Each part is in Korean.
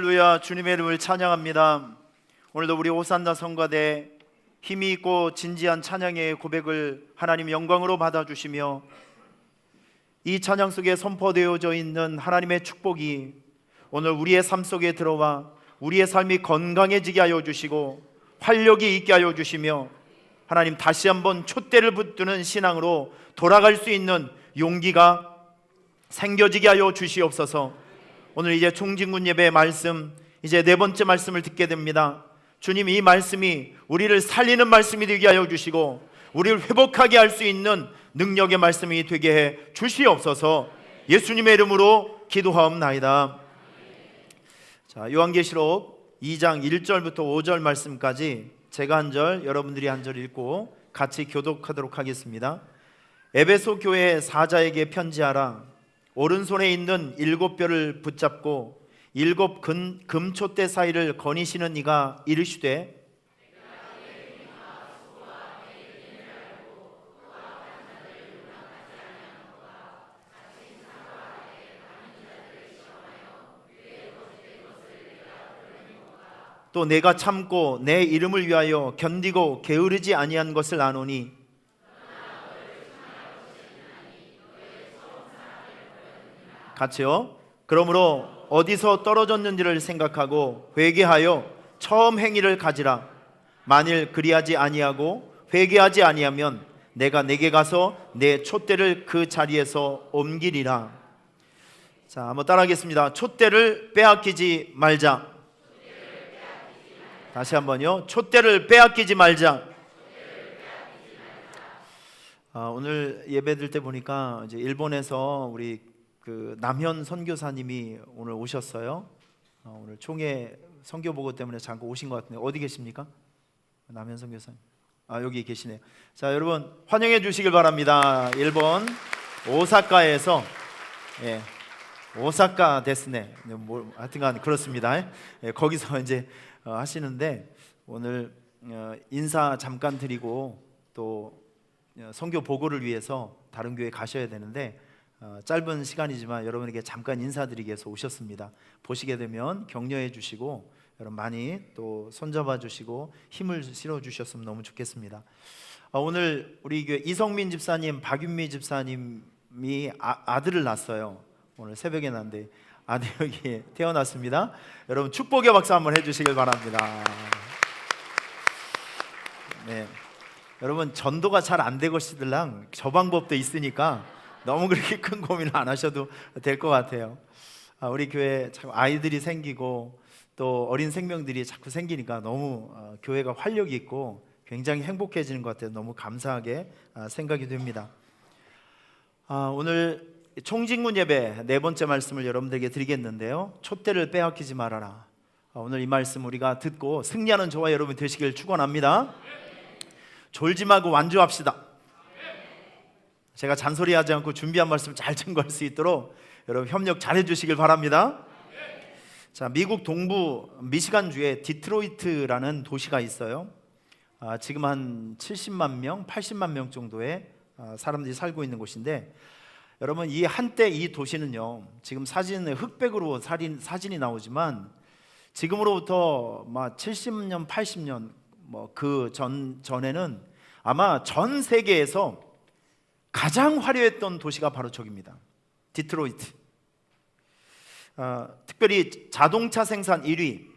할렐루야. 주님의 이름을 찬양합니다. 오늘도 우리 오산나 성가대 힘이 있고 진지한 찬양의 고백을 하나님 영광으로 받아주시며 이 찬양 속에 선포되어져 있는 하나님의 축복이 오늘 우리의 삶 속에 들어와 우리의 삶이 건강해지게 하여 주시고 활력이 있게 하여 주시며 하나님 다시 한번 촛대를 붙드는 신앙으로 돌아갈 수 있는 용기가 생겨지게 하여 주시옵소서. 오늘 이제 총진군 예배의 말씀, 이제 네 번째 말씀을 듣게 됩니다. 주님, 이 말씀이 우리를 살리는 말씀이 되게 하여 주시고 우리를 회복하게 할 수 있는 능력의 말씀이 되게 해 주시옵소서. 예수님의 이름으로 기도하옵나이다. 자, 요한계시록 2장 1절부터 5절 말씀까지 제가 한 절, 여러분들이 한 절 읽고 같이 교독하도록 하겠습니다. 에베소 교회 사자에게 편지하라. 오른손에 있는 7뼈를 붙잡고 7 금촛대 사이를 거니시는 이가 이르시되 또 내가 참고 내 이름을 위하여 견디고 게으르지 아니한 것을 아노니 같이요. 그러므로 어디서 떨어졌는지를 생각하고 회개하여 처음 행위를 가지라. 만일 그리하지 아니하고 회개하지 아니하면 내가 내게 가서 내 촛대를 그 자리에서 옮기리라. 자, 한번 따라하겠습니다. 촛대를 빼앗기지 말자. 다시 한번요. 촛대를 빼앗기지 말자. 오늘 예배 드릴 때 보니까 이제 일본에서 우리 남현 선교사님이 오늘 오셨어요. 오늘 총회 선교 보고 때문에 잠깐 오신 것 같은데 어디 계십니까? 남현 선교사님. 여기 계시네요. 자, 여러분 환영해 주시길 바랍니다. 일본 오사카에서 오사카 데스네. 하여튼간 그렇습니다. 거기서 이제 하시는데 오늘 인사 잠깐 드리고 또 선교 보고를 위해서 다른 교회 가셔야 되는데 짧은 시간이지만 여러분에게 잠깐 인사드리기 위해서 오셨습니다. 보시게 되면 격려해 주시고 여러분 많이 또 손잡아 주시고 힘을 실어 주셨으면 너무 좋겠습니다. 오늘 우리 교회 이성민 집사님, 박윤미 집사님이 아들을 낳았어요. 오늘 새벽에 낳았는데 아들이 태어났습니다. 여러분 축복의 박수 한번 해주시길 바랍니다. 네, 여러분 전도가 잘 안 되시들랑 저 방법도 있으니까 너무 그렇게 큰 고민을 안 하셔도 될 것 같아요. 우리 교회에 자꾸 아이들이 생기고 또 어린 생명들이 자꾸 생기니까 너무 교회가 활력이 있고 굉장히 행복해지는 것 같아요. 너무 감사하게 생각이 됩니다. 오늘 총진군 예배 네 번째 말씀을 여러분들에게 드리겠는데요. 촛대를 빼앗기지 말아라. 오늘 이 말씀 우리가 듣고 승리하는 저와 여러분 되시길 축원합니다. 졸지 말고 완주합시다. 제가 잔소리하지 않고 준비한 말씀 잘 증거할 수 있도록 여러분 협력 잘 해주시길 바랍니다. 자, 미국 동부 미시간주에 디트로이트라는 도시가 있어요. 지금 한 70만 명, 80만 명 정도의 사람들이 살고 있는 곳인데 여러분 이 한때 이 도시는요 지금 사진은 흑백으로 사진이 나오지만 지금으로부터 70년, 80년 그 전에는 아마 전 세계에서 가장 화려했던 도시가 바로 저기입니다. 디트로이트. 특별히 자동차 생산 1위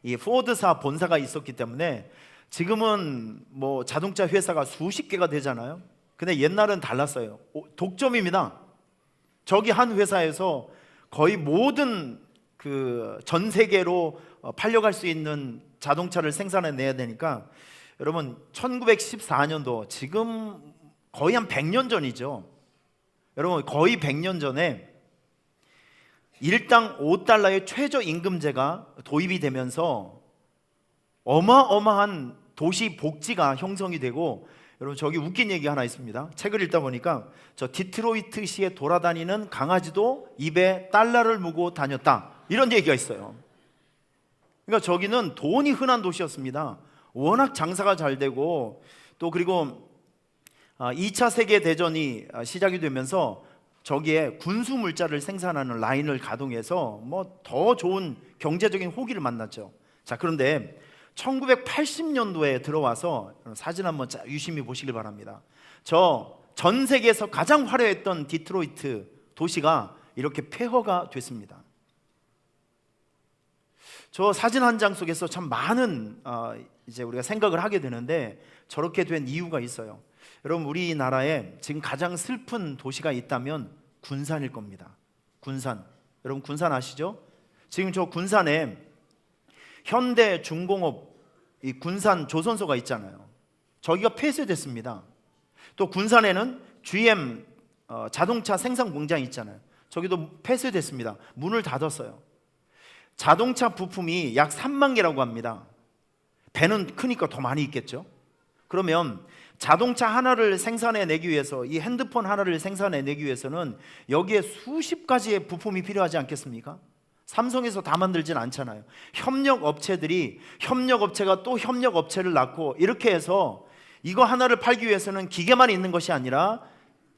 이 포드사 본사가 있었기 때문에 지금은 자동차 회사가 수십 개가 되잖아요. 근데 옛날은 달랐어요. 독점입니다. 저기 한 회사에서 거의 모든 전 세계로 팔려갈 수 있는 자동차를 생산해내야 되니까 여러분 1914년도 지금 거의 한 100년 전이죠. 여러분 거의 100년 전에 일당 5달러의 최저임금제가 도입이 되면서 어마어마한 도시 복지가 형성이 되고 여러분 저기 웃긴 얘기 하나 있습니다. 책을 읽다 보니까 저 디트로이트시에 돌아다니는 강아지도 입에 달러를 무고 다녔다 이런 얘기가 있어요. 그러니까 저기는 돈이 흔한 도시였습니다. 워낙 장사가 잘 되고 또 그리고 2차 세계대전이 시작이 되면서 저기에 군수 물자를 생산하는 라인을 가동해서 뭐 더 좋은 경제적인 호기를 만났죠. 자, 그런데 1980년도에 들어와서 사진 한번 유심히 보시길 바랍니다. 저 전 세계에서 가장 화려했던 디트로이트 도시가 이렇게 폐허가 됐습니다. 저 사진 한 장 속에서 참 많은 이제 우리가 생각을 하게 되는데, 저렇게 된 이유가 있어요. 여러분, 우리나라에 지금 가장 슬픈 도시가 있다면 군산일 겁니다. 군산. 여러분, 군산 아시죠? 지금 저 군산에 현대중공업 이 군산 조선소가 있잖아요. 저기가 폐쇄됐습니다. 또 군산에는 GM 자동차 생산 공장이 있잖아요. 저기도 폐쇄됐습니다. 문을 닫았어요. 자동차 부품이 약 3만 개라고 합니다. 배는 크니까 더 많이 있겠죠. 그러면 자동차 하나를 생산해내기 위해서, 이 핸드폰 하나를 생산해내기 위해서는 여기에 수십 가지의 부품이 필요하지 않겠습니까? 삼성에서 다 만들진 않잖아요. 협력업체가 또 협력업체를 낳고, 이렇게 해서 이거 하나를 팔기 위해서는 기계만 있는 것이 아니라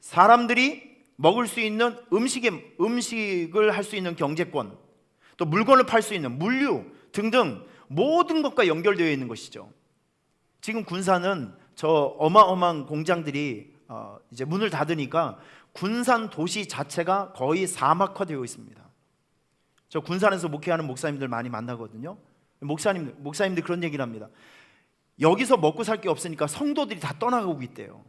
사람들이 먹을 수 있는 음식을 할 수 있는 경제권, 또 물건을 팔 수 있는 물류 등등 모든 것과 연결되어 있는 것이죠. 지금 군산은 저 어마어마한 공장들이 이제 문을 닫으니까 군산 도시 자체가 거의 사막화되어 있습니다. 저 군산에서 목회하는 목사님들 많이 만나거든요. 목사님들 그런 얘기를 합니다. 여기서 먹고 살 게 없으니까 성도들이 다 떠나가고 있대요.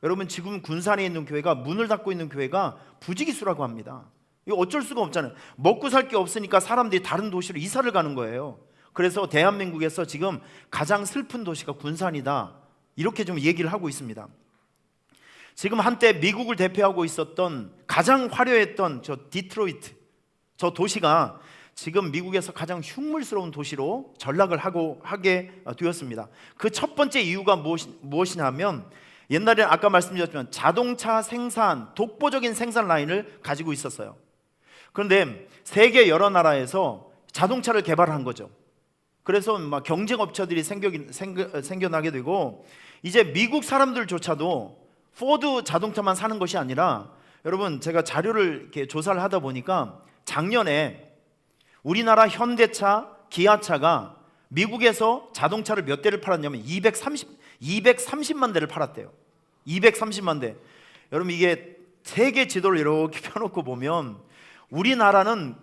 여러분, 지금 군산에 있는 교회가, 문을 닫고 있는 교회가 부지기수라고 합니다. 이거 어쩔 수가 없잖아요. 먹고 살 게 없으니까 사람들이 다른 도시로 이사를 가는 거예요. 그래서 대한민국에서 지금 가장 슬픈 도시가 군산이다, 이렇게 좀 얘기를 하고 있습니다. 지금 한때 미국을 대표하고 있었던 가장 화려했던 저 디트로이트, 저 도시가 지금 미국에서 가장 흉물스러운 도시로 전락을 하게 되었습니다. 그 첫 번째 이유가 무엇이냐면, 옛날에 아까 말씀드렸지만 자동차 생산, 독보적인 생산 라인을 가지고 있었어요. 그런데 세계 여러 나라에서 자동차를 개발한 거죠. 그래서 막 경쟁업체들이 생겨나게 되고, 이제 미국 사람들조차도 포드 자동차만 사는 것이 아니라, 여러분, 제가 자료를 이렇게 조사를 하다 보니까 작년에 우리나라 현대차, 기아차가 미국에서 자동차를 몇 대를 팔았냐면 230만 대를 팔았대요. 230만 대. 여러분, 이게 세계 지도를 이렇게 펴놓고 보면 우리나라는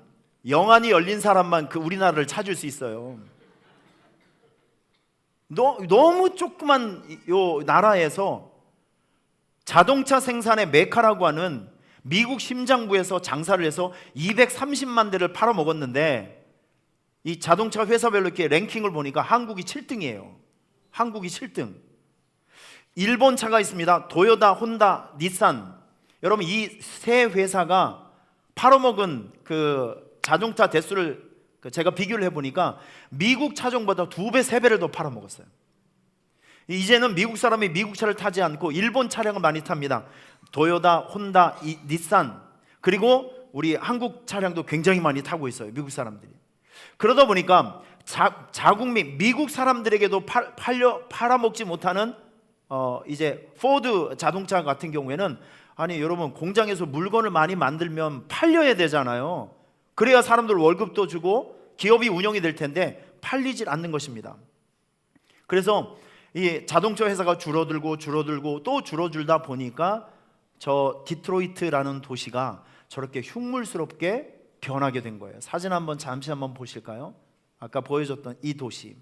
영안이 열린 사람만 그 우리나라를 찾을 수 있어요. 너무 조그만 요 나라에서 자동차 생산의 메카라고 하는 미국 심장부에서 장사를 해서 230만 대를 팔아먹었는데, 이 자동차 회사별로 이렇게 랭킹을 보니까 한국이 7등이에요. 한국이 7등. 일본 차가 있습니다. 도요타, 혼다, 닛산. 여러분, 이 세 회사가 팔아먹은 그 자동차 대수를 제가 비교를 해보니까 미국 차종보다 2배, 3배를 더 팔아먹었어요. 이제는 미국 사람이 미국 차를 타지 않고 일본 차량을 많이 탑니다. 도요타, 혼다, 닛산, 그리고 우리 한국 차량도 굉장히 많이 타고 있어요, 미국 사람들이. 그러다 보니까 자국민 미국 사람들에게도 팔아먹지 못하는 이제 포드 자동차 같은 경우에는, 아니 여러분, 공장에서 물건을 많이 만들면 팔려야 되잖아요. 그래야 사람들 월급도 주고 기업이 운영이 될 텐데 팔리질 않는 것입니다. 그래서 이 자동차 회사가 줄어들고 또 줄어들다 보니까 저 디트로이트라는 도시가 저렇게 흉물스럽게 변하게 된 거예요. 사진 잠시 한번 보실까요? 아까 보여줬던 이 도시.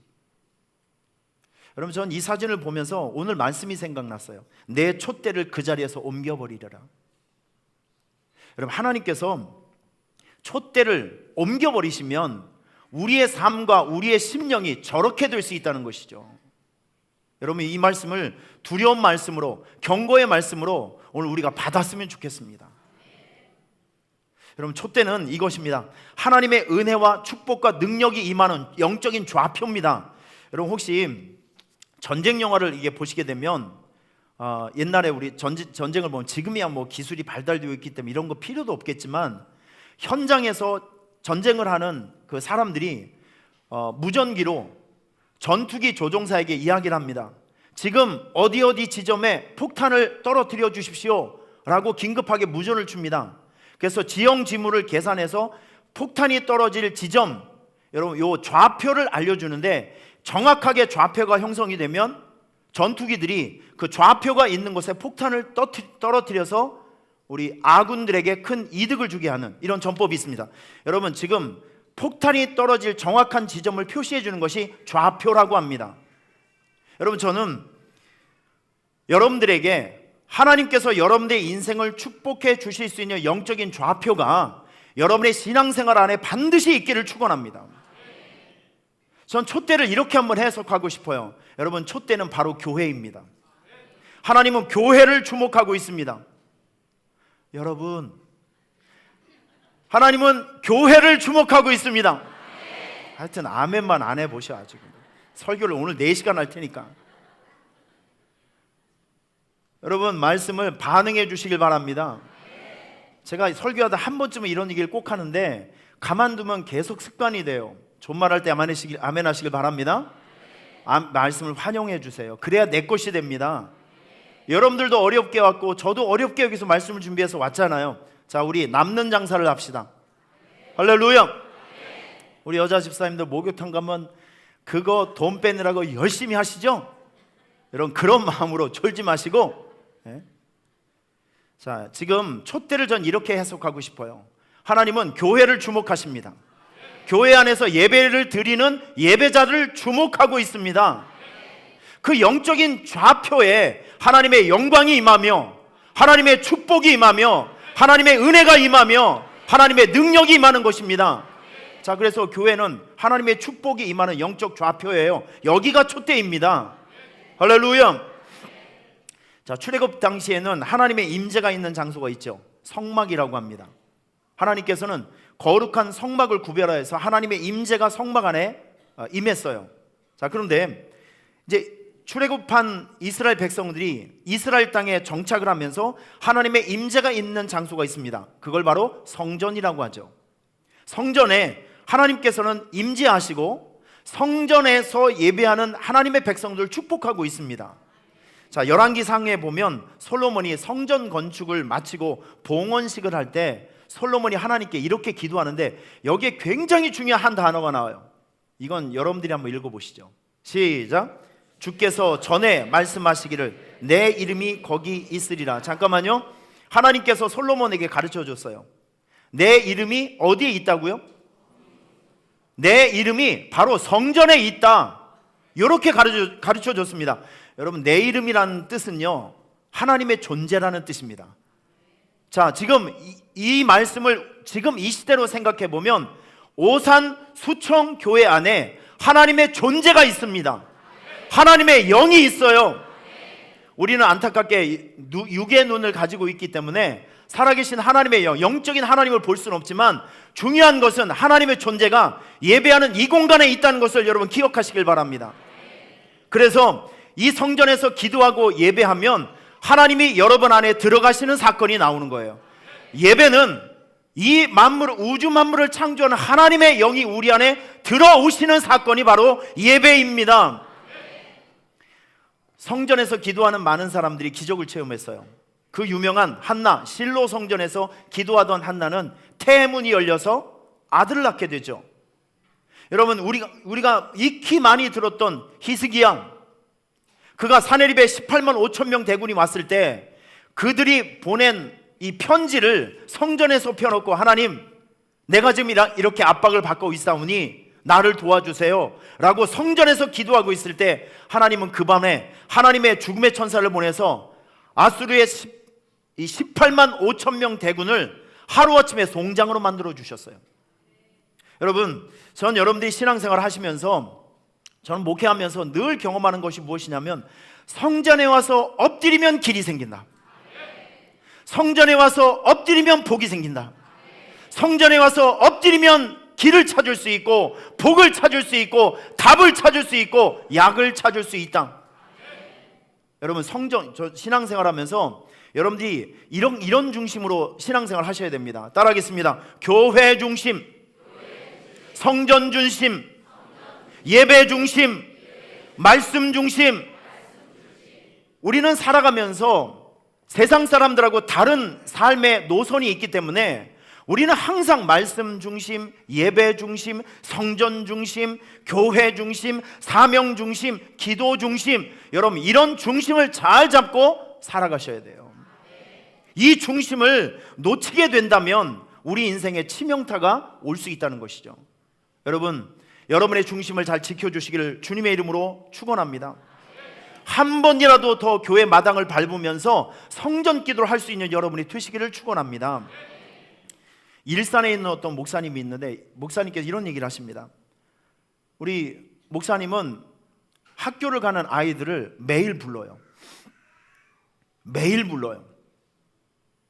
여러분, 전 이 사진을 보면서 오늘 말씀이 생각났어요. 내 촛대를 그 자리에서 옮겨버리려라. 여러분, 하나님께서 촛대를 옮겨버리시면 우리의 삶과 우리의 심령이 저렇게 될 수 있다는 것이죠. 여러분, 이 말씀을 두려운 말씀으로, 경고의 말씀으로 오늘 우리가 받았으면 좋겠습니다. 여러분, 촛대는 이것입니다. 하나님의 은혜와 축복과 능력이 임하는 영적인 좌표입니다. 여러분, 혹시 전쟁 영화를 이게 보시게 되면 옛날에 우리 전쟁을 보면, 지금이야 뭐 기술이 발달되어 있기 때문에 이런 거 필요도 없겠지만, 현장에서 전쟁을 하는 그 사람들이 무전기로 전투기 조종사에게 이야기를 합니다. 지금 어디 지점에 폭탄을 떨어뜨려 주십시오. 라고 긴급하게 무전을 줍니다. 그래서 지형 지물을 계산해서 폭탄이 떨어질 지점, 여러분 요 좌표를 알려주는데, 정확하게 좌표가 형성이 되면 전투기들이 그 좌표가 있는 곳에 폭탄을 떨어뜨려서 우리 아군들에게 큰 이득을 주게 하는 이런 전법이 있습니다. 여러분, 지금 폭탄이 떨어질 정확한 지점을 표시해 주는 것이 좌표라고 합니다. 여러분, 저는 여러분들에게 하나님께서 여러분들의 인생을 축복해 주실 수 있는 영적인 좌표가 여러분의 신앙생활 안에 반드시 있기를 축원합니다. 전 촛대를 이렇게 한번 해석하고 싶어요. 여러분, 촛대는 바로 교회입니다. 하나님은 교회를 주목하고 있습니다. 여러분, 하나님은 교회를 주목하고 있습니다. 하여튼 아멘만 안 해보셔. 아직 설교를 오늘 4시간 할 테니까. 여러분, 말씀을 반응해 주시길 바랍니다. 제가 설교하다 한 번쯤은 이런 얘기를 꼭 하는데 가만두면 계속 습관이 돼요. 존말할 때 아멘 하시길 바랍니다. 말씀을 환영해 주세요. 그래야 내 것이 됩니다. 여러분들도 어렵게 왔고 저도 어렵게 여기서 말씀을 준비해서 왔잖아요. 자, 우리 남는 장사를 합시다. 할렐루야. 우리 여자 집사님들 목욕탕 가면 그거 돈 빼느라고 열심히 하시죠? 여러분, 그런 마음으로 졸지 마시고, 자, 지금 촛대를 전 이렇게 해석하고 싶어요. 하나님은 교회를 주목하십니다. 교회 안에서 예배를 드리는 예배자들을 주목하고 있습니다. 그 영적인 좌표에 하나님의 영광이 임하며 하나님의 축복이 임하며 하나님의 은혜가 임하며 하나님의 능력이 임하는 것입니다. 자, 그래서 교회는 하나님의 축복이 임하는 영적 좌표예요. 여기가 촛대입니다. 할렐루야. 자, 출애굽 당시에는 하나님의 임재가 있는 장소가 있죠. 성막이라고 합니다. 하나님께서는 거룩한 성막을 구별하여서 하나님의 임재가 성막 안에 임했어요. 자, 그런데 이제 출애굽한 이스라엘 백성들이 이스라엘 땅에 정착을 하면서 하나님의 임재가 있는 장소가 있습니다. 그걸 바로 성전이라고 하죠. 성전에 하나님께서는 임재하시고 성전에서 예배하는 하나님의 백성들을 축복하고 있습니다. 자, 열왕기상에 보면 솔로몬이 성전 건축을 마치고 봉헌식을 할 때 솔로몬이 하나님께 이렇게 기도하는데 여기에 굉장히 중요한 한 단어가 나와요. 이건 여러분들이 한번 읽어보시죠. 시작. 주께서 전에 말씀하시기를 내 이름이 거기 있으리라. 잠깐만요. 하나님께서 솔로몬에게 가르쳐 줬어요. 내 이름이 어디에 있다고요? 내 이름이 바로 성전에 있다. 이렇게 가르쳐 줬습니다. 여러분, 내 이름이라는 뜻은요, 하나님의 존재라는 뜻입니다. 자, 지금 이 말씀을 지금 이 시대로 생각해 보면 오산 수청 교회 안에 하나님의 존재가 있습니다. 하나님의 영이 있어요. 우리는 안타깝게 육의 눈을 가지고 있기 때문에 살아계신 하나님의 영적인 하나님을 볼 수는 없지만 중요한 것은 하나님의 존재가 예배하는 이 공간에 있다는 것을 여러분 기억하시길 바랍니다. 그래서 이 성전에서 기도하고 예배하면 하나님이 여러분 안에 들어가시는 사건이 나오는 거예요. 예배는 이 만물, 우주 만물을 창조하는 하나님의 영이 우리 안에 들어오시는 사건이 바로 예배입니다. 성전에서 기도하는 많은 사람들이 기적을 체험했어요. 그 유명한 한나, 실로 성전에서 기도하던 한나는 태문이 열려서 아들을 낳게 되죠. 여러분, 우리가 익히 많이 들었던 히스기야, 그가 사내립에 18만 5천 명 대군이 왔을 때 그들이 보낸 이 편지를 성전에서 펴놓고, 하나님, 내가 지금 이렇게 압박을 받고 있사오니 나를 도와주세요 라고 성전에서 기도하고 있을 때 하나님은 그 밤에 하나님의 죽음의 천사를 보내서 아수르의 18만 5천 명 대군을 하루아침에 송장으로 만들어 주셨어요. 여러분, 전 여러분들이 신앙생활을 하시면서, 저는 목회하면서 늘 경험하는 것이 무엇이냐면 성전에 와서 엎드리면 길이 생긴다. 성전에 와서 엎드리면 복이 생긴다. 성전에 와서 엎드리면 길을 찾을 수 있고 복을 찾을 수 있고 답을 찾을 수 있고 약을 찾을 수 있다. 여러분, 저 신앙생활 하면서 여러분들이 이런 중심으로 신앙생활 하셔야 됩니다. 따라하겠습니다. 교회 중심, 성전 중심, 예배 중심, 말씀 중심. 우리는 살아가면서 세상 사람들하고 다른 삶의 노선이 있기 때문에 우리는 항상 말씀 중심, 예배 중심, 성전 중심, 교회 중심, 사명 중심, 기도 중심, 여러분 이런 중심을 잘 잡고 살아가셔야 돼요. 이 중심을 놓치게 된다면 우리 인생에 치명타가 올 수 있다는 것이죠. 여러분, 여러분의 중심을 잘 지켜주시기를 주님의 이름으로 축원합니다. 한 번이라도 더 교회 마당을 밟으면서 성전 기도를 할 수 있는 여러분이 되시기를 축원합니다. 일산에 있는 어떤 목사님이 있는데 목사님께서 이런 얘기를 하십니다. 우리 목사님은 학교를 가는 아이들을 매일 불러요. 매일 불러요.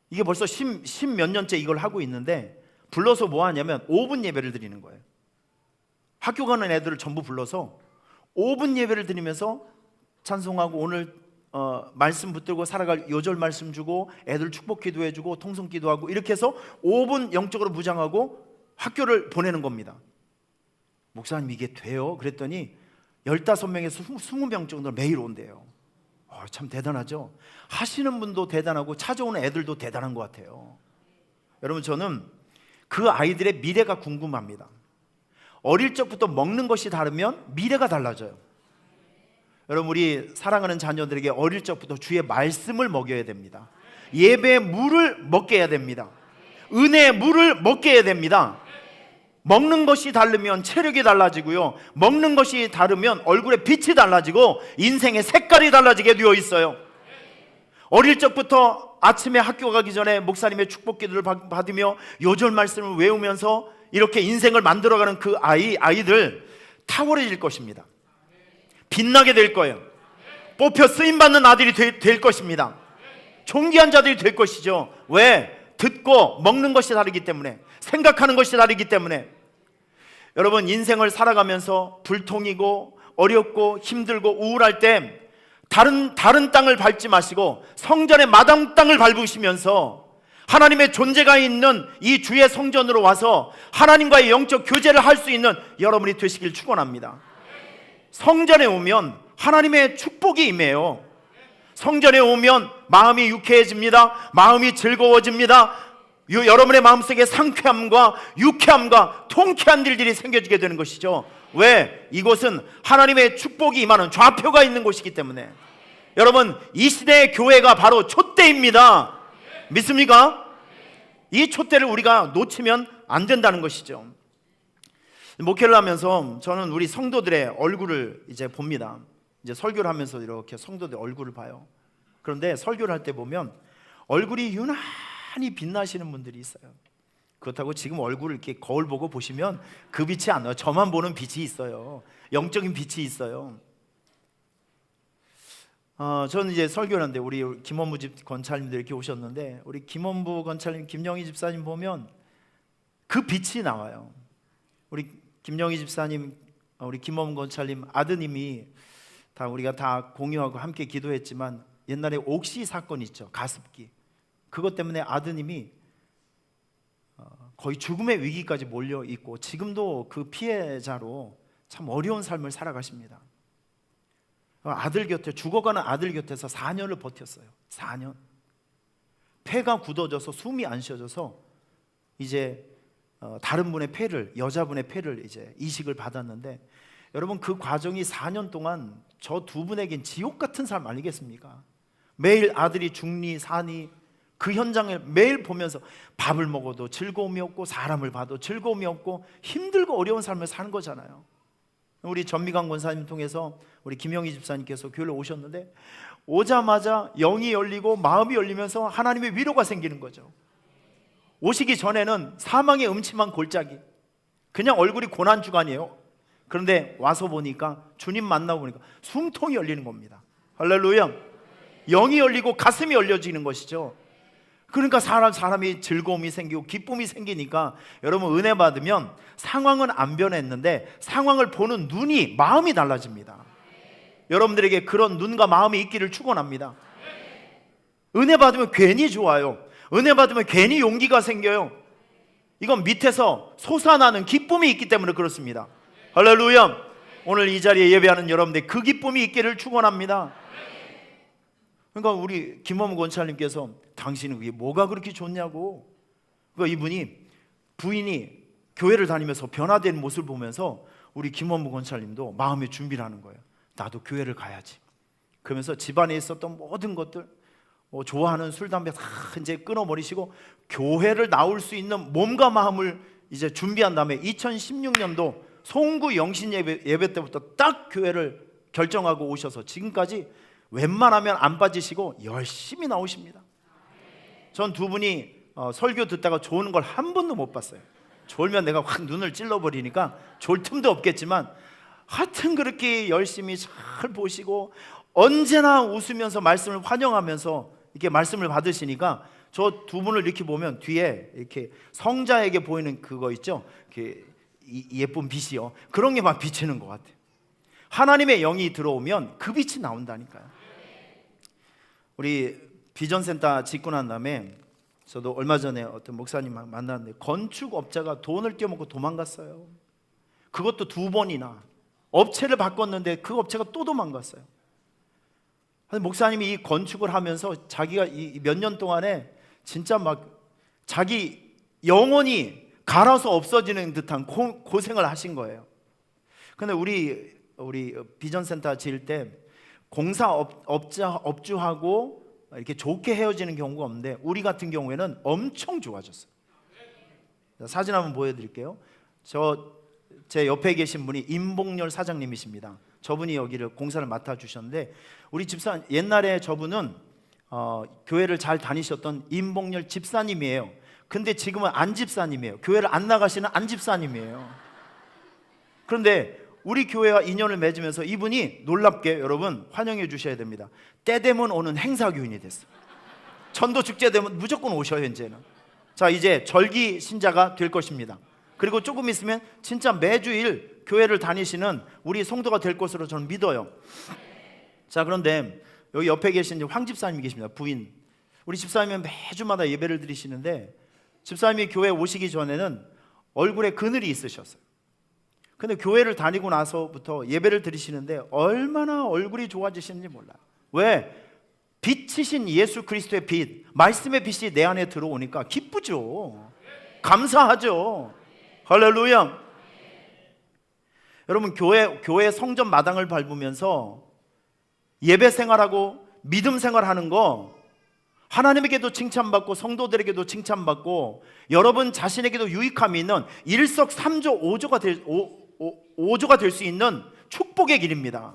이게 벌써 10 몇 년째 이걸 하고 있는데 불러서 뭐 하냐면 5분 예배를 드리는 거예요. 학교 가는 애들을 전부 불러서 5분 예배를 드리면서 찬송하고 오늘 말씀 붙들고 살아갈 요절 말씀 주고 애들 축복 기도해 주고 통성 기도하고 이렇게 해서 5분 영적으로 무장하고 학교를 보내는 겁니다. 목사님 이게 돼요? 그랬더니 15명에서 20명 정도 매일 온대요. 참 대단하죠? 하시는 분도 대단하고 찾아오는 애들도 대단한 것 같아요. 여러분, 저는 그 아이들의 미래가 궁금합니다. 어릴 적부터 먹는 것이 다르면 미래가 달라져요. 여러분, 우리 사랑하는 자녀들에게 어릴 적부터 주의 말씀을 먹여야 됩니다. 예배의 물을 먹게 해야 됩니다. 은혜의 물을 먹게 해야 됩니다. 먹는 것이 다르면 체력이 달라지고요, 먹는 것이 다르면 얼굴에 빛이 달라지고 인생의 색깔이 달라지게 되어 있어요. 어릴 적부터 아침에 학교 가기 전에 목사님의 축복 기도를 받으며 요절 말씀을 외우면서 이렇게 인생을 만들어가는 그 아이들 탁월해질 것입니다. 빛나게 될 거예요. 뽑혀 쓰임받는 아들이 될 것입니다. 존귀한 자들이 될 것이죠. 왜? 듣고 먹는 것이 다르기 때문에, 생각하는 것이 다르기 때문에. 여러분, 인생을 살아가면서 불통이고 어렵고 힘들고 우울할 때 다른 땅을 밟지 마시고 성전의 마당 땅을 밟으시면서 하나님의 존재가 있는 이 주의 성전으로 와서 하나님과의 영적 교제를 할 수 있는 여러분이 되시길 축원합니다. 성전에 오면 하나님의 축복이 임해요. 성전에 오면 마음이 유쾌해집니다. 마음이 즐거워집니다. 여러분의 마음속에 상쾌함과 유쾌함과 통쾌한 일들이 생겨지게 되는 것이죠. 왜? 이곳은 하나님의 축복이 임하는 좌표가 있는 곳이기 때문에. 여러분, 이 시대의 교회가 바로 촛대입니다. 믿습니까? 이 촛대를 우리가 놓치면 안 된다는 것이죠. 목회를 하면서 저는 우리 성도들의 얼굴을 이제 봅니다. 이제 설교를 하면서 이렇게 성도들 얼굴을 봐요. 그런데 설교를 할 때 보면 얼굴이 유난히 빛나시는 분들이 있어요. 그렇다고 지금 얼굴을 이렇게 거울 보고 보시면 그 빛이 안 나요. 저만 보는 빛이 있어요. 영적인 빛이 있어요. 저는 이제 설교를 하는데 우리 김원부 집 권찰님들 이렇게 오셨는데 우리 김원부 권찰님, 김영희 집사님 보면 그 빛이 나와요. 우리 김영희 집사님, 우리 김원부 권찰님 아드님이 다 우리가 다 공유하고 함께 기도했지만 옛날에 옥시 사건 있죠. 가습기. 그것 때문에 아드님이 거의 죽음의 위기까지 몰려 있고 지금도 그 피해자로 참 어려운 삶을 살아가십니다. 아들 곁에, 죽어가는 아들 곁에서 4년을 버텼어요. 4년. 폐가 굳어져서 숨이 안 쉬어져서 이제 다른 분의 폐를, 여자분의 폐를 이제 이식을 받았는데, 여러분 그 과정이 4년 동안 저 두 분에겐 지옥 같은 삶 아니겠습니까? 매일 아들이 죽니 사니 그 현장을 매일 보면서 밥을 먹어도 즐거움이 없고 사람을 봐도 즐거움이 없고 힘들고 어려운 삶을 사는 거잖아요. 우리 전미강 권사님 통해서 우리 김영희 집사님께서 교회를 오셨는데 오자마자 영이 열리고 마음이 열리면서 하나님의 위로가 생기는 거죠. 오시기 전에는 사망의 음침한 골짜기, 그냥 얼굴이 고난주간이에요. 그런데 와서 보니까, 주님 만나고 보니까 숨통이 열리는 겁니다. 할렐루야. 영이 열리고 가슴이 열려지는 것이죠. 그러니까 사람이 즐거움이 생기고 기쁨이 생기니까, 여러분 은혜 받으면 상황은 안 변했는데 상황을 보는 눈이, 마음이 달라집니다. 여러분들에게 그런 눈과 마음이 있기를 축원합니다. 은혜 받으면 괜히 좋아요. 은혜 받으면 괜히 용기가 생겨요. 이건 밑에서 솟아나는 기쁨이 있기 때문에 그렇습니다. 할렐루야. 오늘 이 자리에 예배하는 여러분들 그 기쁨이 있기를 축원합니다. 그러니까 우리 김원무 권사님께서 당신은 그게 뭐가 그렇게 좋냐고. 그러니까 이분이 부인이 교회를 다니면서 변화된 모습을 보면서 우리 김원무 권사님도 마음의 준비를 하는 거예요. 나도 교회를 가야지. 그러면서 집안에 있었던 모든 것들, 좋아하는 술, 담배 다 이제 끊어버리시고 교회를 나올 수 있는 몸과 마음을 이제 준비한 다음에 2016년도 송구 영신 예배 때부터 딱 교회를 결정하고 오셔서 지금까지 웬만하면 안 빠지시고 열심히 나오십니다. 전 두 분이 설교 듣다가 좋은 걸 한 번도 못 봤어요. 졸면 내가 확 눈을 찔러버리니까 졸 틈도 없겠지만 하여튼 그렇게 열심히 잘 보시고 언제나 웃으면서 말씀을 환영하면서 이렇게 말씀을 받으시니까 저 두 분을 이렇게 보면 뒤에 이렇게 성자에게 보이는 그거 있죠? 이렇게 예쁜 빛이요. 그런 게 막 비치는 것 같아요. 하나님의 영이 들어오면 그 빛이 나온다니까요. 우리 비전센터 짓고 난 다음에 저도 얼마 전에 어떤 목사님 만났는데 건축업자가 돈을 떼어먹고 도망갔어요. 그것도 2번이나 업체를 바꿨는데 그 업체가 또 도망갔어요. 목사님이 이 건축을 하면서 자기가 이 몇 년 동안에 진짜 막 자기 영혼이 갈아서 없어지는 듯한 고생을 하신 거예요. 근데 우리 비전센터 지을 때 공사 업주하고 이렇게 좋게 헤어지는 경우가 없는데 우리 같은 경우에는 엄청 좋아졌어요. 사진 한번 보여드릴게요. 제 옆에 계신 분이 임봉렬 사장님이십니다. 저분이 여기를 공사를 맡아주셨는데 우리 집사 옛날에 저분은 교회를 잘 다니셨던 임봉렬 집사님이에요. 근데 지금은 안 집사님이에요. 교회를 안 나가시는 안 집사님이에요. 그런데 우리 교회와 인연을 맺으면서 이분이 놀랍게 여러분 환영해 주셔야 됩니다. 때 되면 오는 행사교인이 됐어요. 전도 축제 되면 무조건 오셔요. 이제는 자 이제 절기 신자가 될 것입니다. 그리고 조금 있으면 진짜 매주일 교회를 다니시는 우리 성도가 될 것으로 저는 믿어요. 자 그런데 여기 옆에 계신 황 집사님이 계십니다. 부인. 우리 집사님은 매주마다 예배를 드리시는데 집사님이 교회 오시기 전에는 얼굴에 그늘이 있으셨어요. 근데 교회를 다니고 나서부터 예배를 드리시는데 얼마나 얼굴이 좋아지시는지 몰라요. 왜? 빛이신 예수 그리스도의 빛, 말씀의 빛이 내 안에 들어오니까 기쁘죠. 감사하죠. 할렐루야. 여러분 교회 성전 마당을 밟으면서 예배 생활하고 믿음 생활하는 거 하나님에게도 칭찬받고 성도들에게도 칭찬받고 여러분 자신에게도 유익함이 있는 일석삼조 오조가 될 수 있는 축복의 길입니다.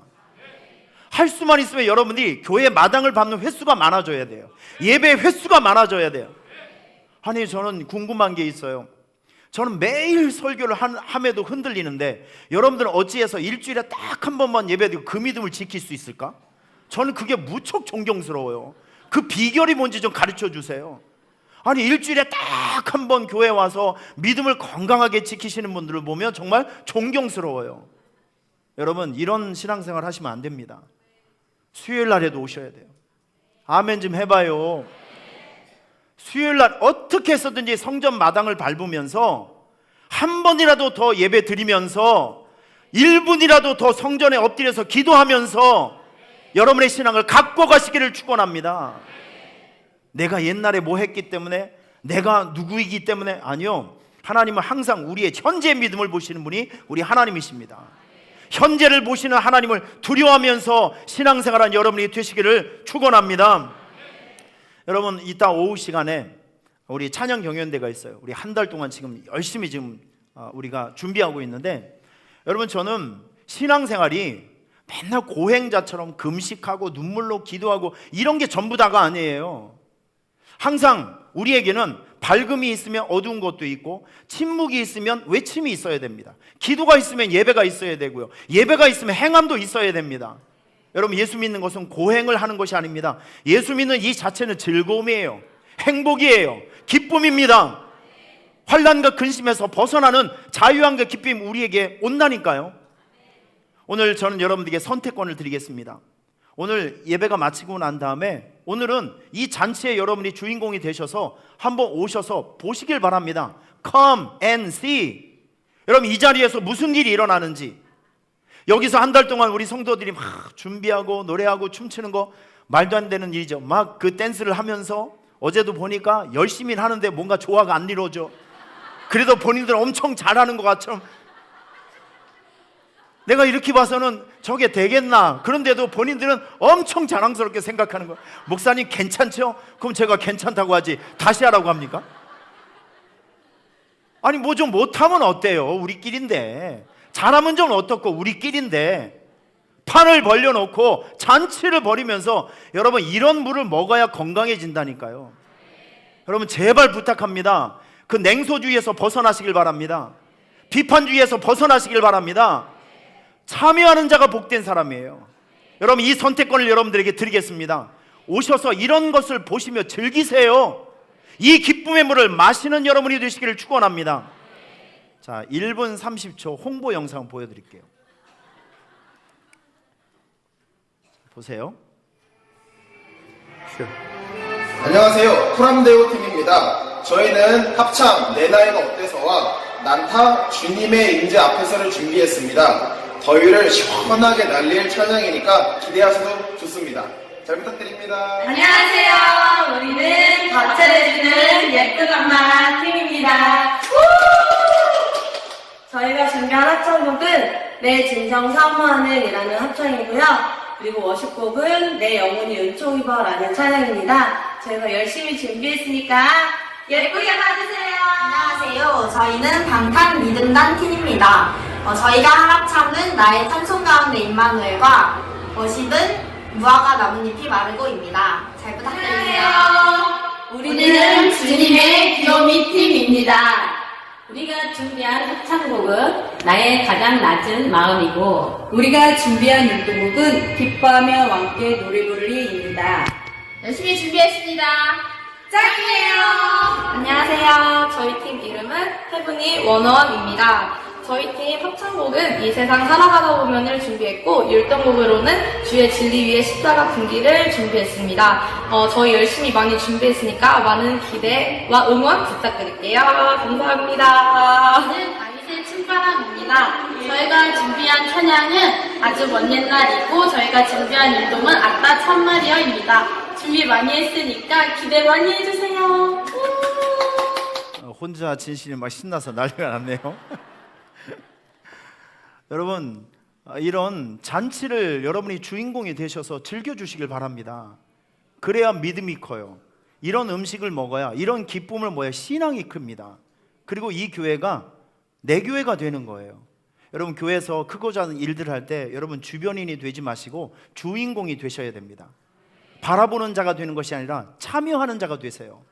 할 수만 있으면 여러분이 교회 마당을 밟는 횟수가 많아져야 돼요. 예배 횟수가 많아져야 돼요. 아니 저는 궁금한 게 있어요. 저는 매일 설교를 함에도 흔들리는데 여러분들은 어찌해서 일주일에 딱 한 번만 예배드리고 그 믿음을 지킬 수 있을까? 저는 그게 무척 존경스러워요. 그 비결이 뭔지 좀 가르쳐 주세요. 아니 일주일에 딱 한 번 교회 와서 믿음을 건강하게 지키시는 분들을 보면 정말 존경스러워요. 여러분 이런 신앙생활 하시면 안 됩니다. 수요일 날에도 오셔야 돼요. 아멘 좀 해봐요. 수요일 날 어떻게 해서든지 성전 마당을 밟으면서 한 번이라도 더 예배 드리면서 1분이라도 더 성전에 엎드려서 기도하면서 여러분의 신앙을 갖고 가시기를 축원합니다. 내가 옛날에 뭐 했기 때문에 내가 누구이기 때문에 아니요. 하나님은 항상 우리의 현재 믿음을 보시는 분이 우리 하나님이십니다. 현재를 보시는 하나님을 두려워하면서 신앙생활한 여러분이 되시기를 축원합니다. 여러분 이따 오후 시간에 우리 찬양 경연대가 있어요. 우리 한 달 동안 지금 열심히 우리가 준비하고 있는데 여러분 저는 신앙생활이 맨날 고행자처럼 금식하고 눈물로 기도하고 이런 게 전부 다가 아니에요. 항상 우리에게는 밝음이 있으면 어두운 것도 있고 침묵이 있으면 외침이 있어야 됩니다. 기도가 있으면 예배가 있어야 되고요. 예배가 있으면 행함도 있어야 됩니다. 여러분 예수 믿는 것은 고행을 하는 것이 아닙니다. 예수 믿는 이 자체는 즐거움이에요. 행복이에요. 기쁨입니다. 환난과 근심에서 벗어나는 자유함과 기쁨이 우리에게 온다니까요. 오늘 저는 여러분들에게 선택권을 드리겠습니다. 오늘 예배가 마치고 난 다음에 오늘은 이 잔치에 여러분이 주인공이 되셔서 한번 오셔서 보시길 바랍니다. Come and see. 여러분 이 자리에서 무슨 일이 일어나는지 여기서 한 달 동안 우리 성도들이 막 준비하고 노래하고 춤추는 거 말도 안 되는 일이죠. 막 그 댄스를 하면서 어제도 보니까 열심히 하는데 뭔가 조화가 안 이루어져. 그래도 본인들 엄청 잘하는 것 같처럼 내가 이렇게 봐서는 저게 되겠나. 그런데도 본인들은 엄청 자랑스럽게 생각하는 거야. 목사님 괜찮죠? 그럼 제가 괜찮다고 하지 다시 하라고 합니까? 아니 뭐 좀 못하면 어때요? 우리끼리인데. 잘하면 좀 어떻고 우리끼리인데. 판을 벌려놓고 잔치를 벌이면서 여러분 이런 물을 먹어야 건강해진다니까요. 여러분 제발 부탁합니다. 그 냉소주의에서 벗어나시길 바랍니다. 비판주의에서 벗어나시길 바랍니다. 참여하는 자가 복된 사람이에요. 여러분 이 선택권을 여러분들에게 드리겠습니다. 오셔서 이런 것을 보시며 즐기세요. 이 기쁨의 물을 마시는 여러분이 되시기를 축원합니다. 자, 1분 30초 홍보 영상 보여드릴게요. 보세요. 안녕하세요. 코람데오 팀입니다. 저희는 합창 내 나이가 어때서와 난타 주님의 임재 앞에서를 준비했습니다. 더위를 시원하게 날릴 찬양이니까 기대하셔도 좋습니다. 잘 부탁드립니다. 안녕하세요. 우리는 덧칠해주는 예쁜 엄마 팀입니다. 저희가 준비한 합창곡은 내 진정 사모하는이라는 합창이고요. 그리고 워십곡은 내 영혼이 은총 입어라는 찬양입니다. 저희가 열심히 준비했으니까 예쁘게 봐주세요. 안녕하세요. 저희는 방탄 리듬단 팀입니다. 저희가 한 합창은 나의 찬송 가운데 임마누엘과 워십은 무화과 나뭇잎이 마르고입니다. 잘 부탁드립니다. 우리는 주님의 귀요미 팀입니다. 우리가 준비한 합창곡은 나의 가장 낮은 마음이고 우리가 준비한 율동곡은 기뻐하며 함께 노래 부르리입니다. 열심히 준비했습니다. 짱이에요. 안녕하세요. 저희 팀 이름은 헤븐이 원어원입니다. 저희 팀 합창곡은 이 세상 살아가다 보면을 준비했고 율동곡으로는 주의 진리 위에 십자가 분기를 준비했습니다. 저희 열심히 많이 준비했으니까 많은 기대와 응원 부탁드릴게요. 감사합니다. 저는 다윗의 침바람입니다. 저희가 준비한 찬양은 아주 먼 옛날이고 저희가 준비한 율동은 아따 참마리아입니다. 준비 많이 했으니까 기대 많이 해주세요. 혼자 진실이 막 신나서 난리가 났네요. 여러분 이런 잔치를 여러분이 주인공이 되셔서 즐겨주시길 바랍니다. 그래야 믿음이 커요. 이런 음식을 먹어야, 이런 기쁨을 먹어야 신앙이 큽니다. 그리고 이 교회가 내 교회가 되는 거예요. 여러분 교회에서 크고 작은 일들을 할 때 여러분 주변인이 되지 마시고 주인공이 되셔야 됩니다. 바라보는 자가 되는 것이 아니라 참여하는 자가 되세요.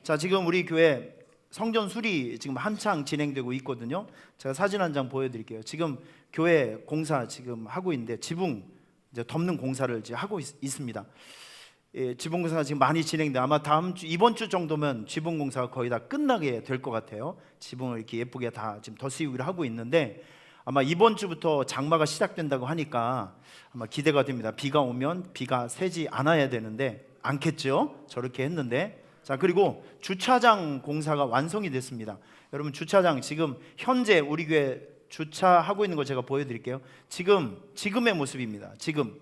자, 지금 우리 교회 성전 수리 지금 한창 진행되고 있거든요. 제가 사진 한 장 보여드릴게요. 지금 교회 공사 지금 하고 있는데 지붕 이제 덮는 공사를 이제 하고 있습니다. 예, 지붕 공사가 지금 많이 진행돼 아마 다음 주 이번 주 정도면 지붕 공사가 거의 다 끝나게 될 것 같아요. 지붕을 이렇게 예쁘게 다 지금 덧씌우기를 하고 있는데 아마 이번 주부터 장마가 시작된다고 하니까 아마 기대가 됩니다. 비가 오면 비가 새지 않아야 되는데 않겠죠? 저렇게 했는데. 자, 그리고 주차장 공사가 완성이 됐습니다. 여러분 주차장 지금 현재 우리 교회 주차하고 있는 거 제가 보여드릴게요. 지금의 모습입니다. 지금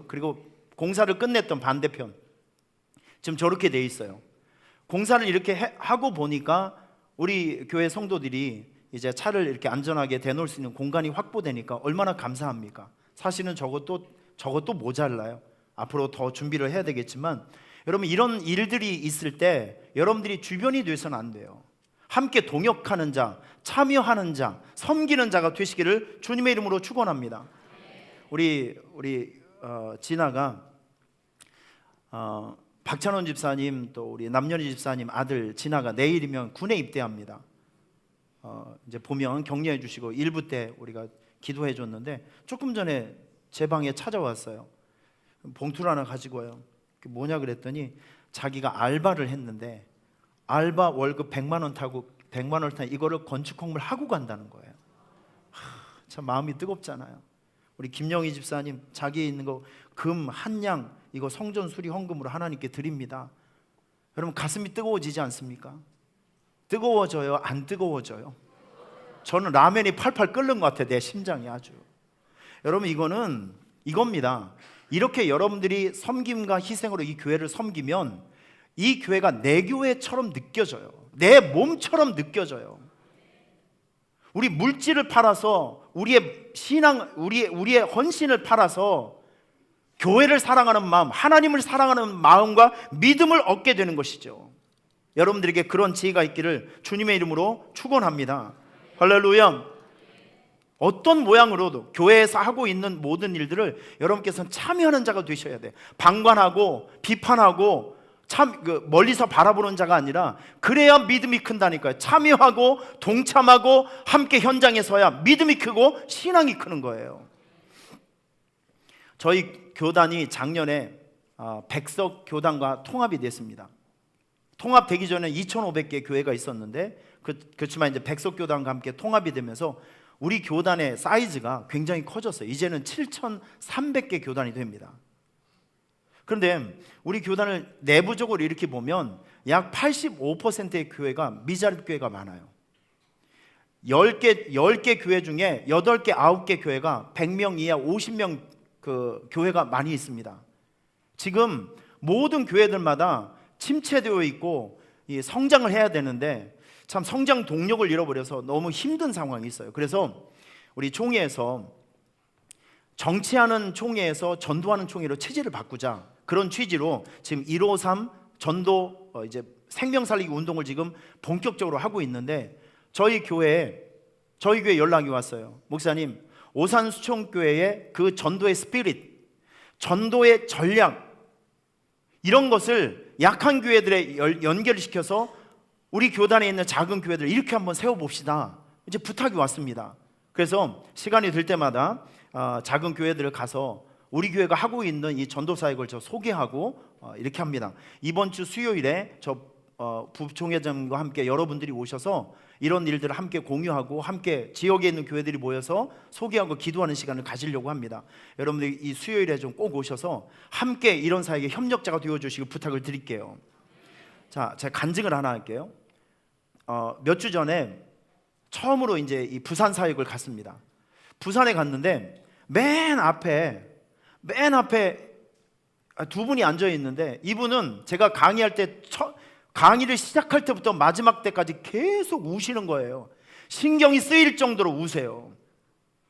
그리고 공사를 끝냈던 반대편 지금 저렇게 돼 있어요. 공사를 이렇게 하고 보니까 우리 교회 성도들이 이제 차를 이렇게 안전하게 대놓을 수 있는 공간이 확보되니까 얼마나 감사합니까? 사실은 저것도 모자라요. 앞으로 더 준비를 해야 되겠지만 여러분 이런 일들이 있을 때 여러분들이 주변이 돼서는 안 돼요. 함께 동역하는 자, 참여하는 자, 섬기는 자가 되시기를 주님의 이름으로 축원합니다. 우리 진아가 박찬원 집사님 또 우리 남연희 집사님 아들 진아가 내일이면 군에 입대합니다. 이제 보면 격려해 주시고 일부 때 우리가 기도해 줬는데 조금 전에 제 방에 찾아왔어요. 봉투를 하나 가지고 와요. 뭐냐 그랬더니 자기가 알바를 했는데 알바 월급 100만 원 타고 100만 원 타고 이거를 건축 공부를 하고 간다는 거예요. 참 마음이 뜨겁잖아요. 우리 김영희 집사님 자기에 있는 거 금 한 양 이거 성전 수리 헌금으로 하나님께 드립니다. 여러분 가슴이 뜨거워지지 않습니까? 뜨거워져요? 안 뜨거워져요? 저는 라면이 팔팔 끓는 것 같아요. 내 심장이 아주. 여러분 이겁니다. 이렇게 여러분들이 섬김과 희생으로 이 교회를 섬기면 이 교회가 내 교회처럼 느껴져요. 내 몸처럼 느껴져요. 우리 물질을 팔아서 우리의 신앙, 우리의 헌신을 팔아서 교회를 사랑하는 마음, 하나님을 사랑하는 마음과 믿음을 얻게 되는 것이죠. 여러분들에게 그런 지혜가 있기를 주님의 이름으로 축원합니다. 할렐루야. 어떤 모양으로도 교회에서 하고 있는 모든 일들을 여러분께서는 참여하는 자가 되셔야 돼요. 방관하고 비판하고 멀리서 바라보는 자가 아니라, 그래야 믿음이 큰다니까요. 참여하고 동참하고 함께 현장에 서야 믿음이 크고 신앙이 크는 거예요. 저희 교단이 작년에 백석 교단과 통합이 됐습니다. 통합되기 전에 2,500개 교회가 있었는데 그렇지만 이제 백석 교단과 함께 통합이 되면서 우리 교단의 사이즈가 굉장히 커졌어요. 이제는 7,300개 교단이 됩니다. 그런데 우리 교단을 내부적으로 이렇게 보면 약 85%의 교회가 미자립 교회가 많아요. 10개 교회 중에 8개, 9개 교회가 100명 이하 50명 그 교회가 많이 있습니다. 지금 모든 교회들마다 침체되어 있고 성장을 해야 되는데 참 성장 동력을 잃어버려서 너무 힘든 상황이 있어요. 그래서 우리 총회에서 정치하는 총회에서 전도하는 총회로 체제를 바꾸자, 그런 취지로 지금 153 전도 이제 생명 살리기 운동을 지금 본격적으로 하고 있는데, 저희 교회에 연락이 왔어요. 목사님, 오산수총교회의 그 전도의 스피릿, 전도의 전략, 이런 것을 약한 교회들에 연결을 시켜서 우리 교단에 있는 작은 교회들 이렇게 한번 세워봅시다. 이제 부탁이 왔습니다. 그래서 시간이 될 때마다 작은 교회들을 가서 우리 교회가 하고 있는 이 전도 사역을 저 소개하고 이렇게 합니다. 이번 주 수요일에 저 부총회장과 함께 여러분들이 오셔서 이런 일들을 함께 공유하고 함께 지역에 있는 교회들이 모여서 소개하고 기도하는 시간을 가지려고 합니다. 여러분들이 이 수요일에 좀 꼭 오셔서 함께 이런 사역에 협력자가 되어주시길 부탁을 드릴게요. 자, 제가 간증을 하나 할게요. 몇 주 전에 처음으로 이제 이 부산 사역을 갔습니다. 부산에 갔는데 맨 앞에 두 분이 앉아 있는데, 이분은 제가 강의할 때 강의를 시작할 때부터 마지막 때까지 계속 우시는 거예요. 신경이 쓰일 정도로 우세요.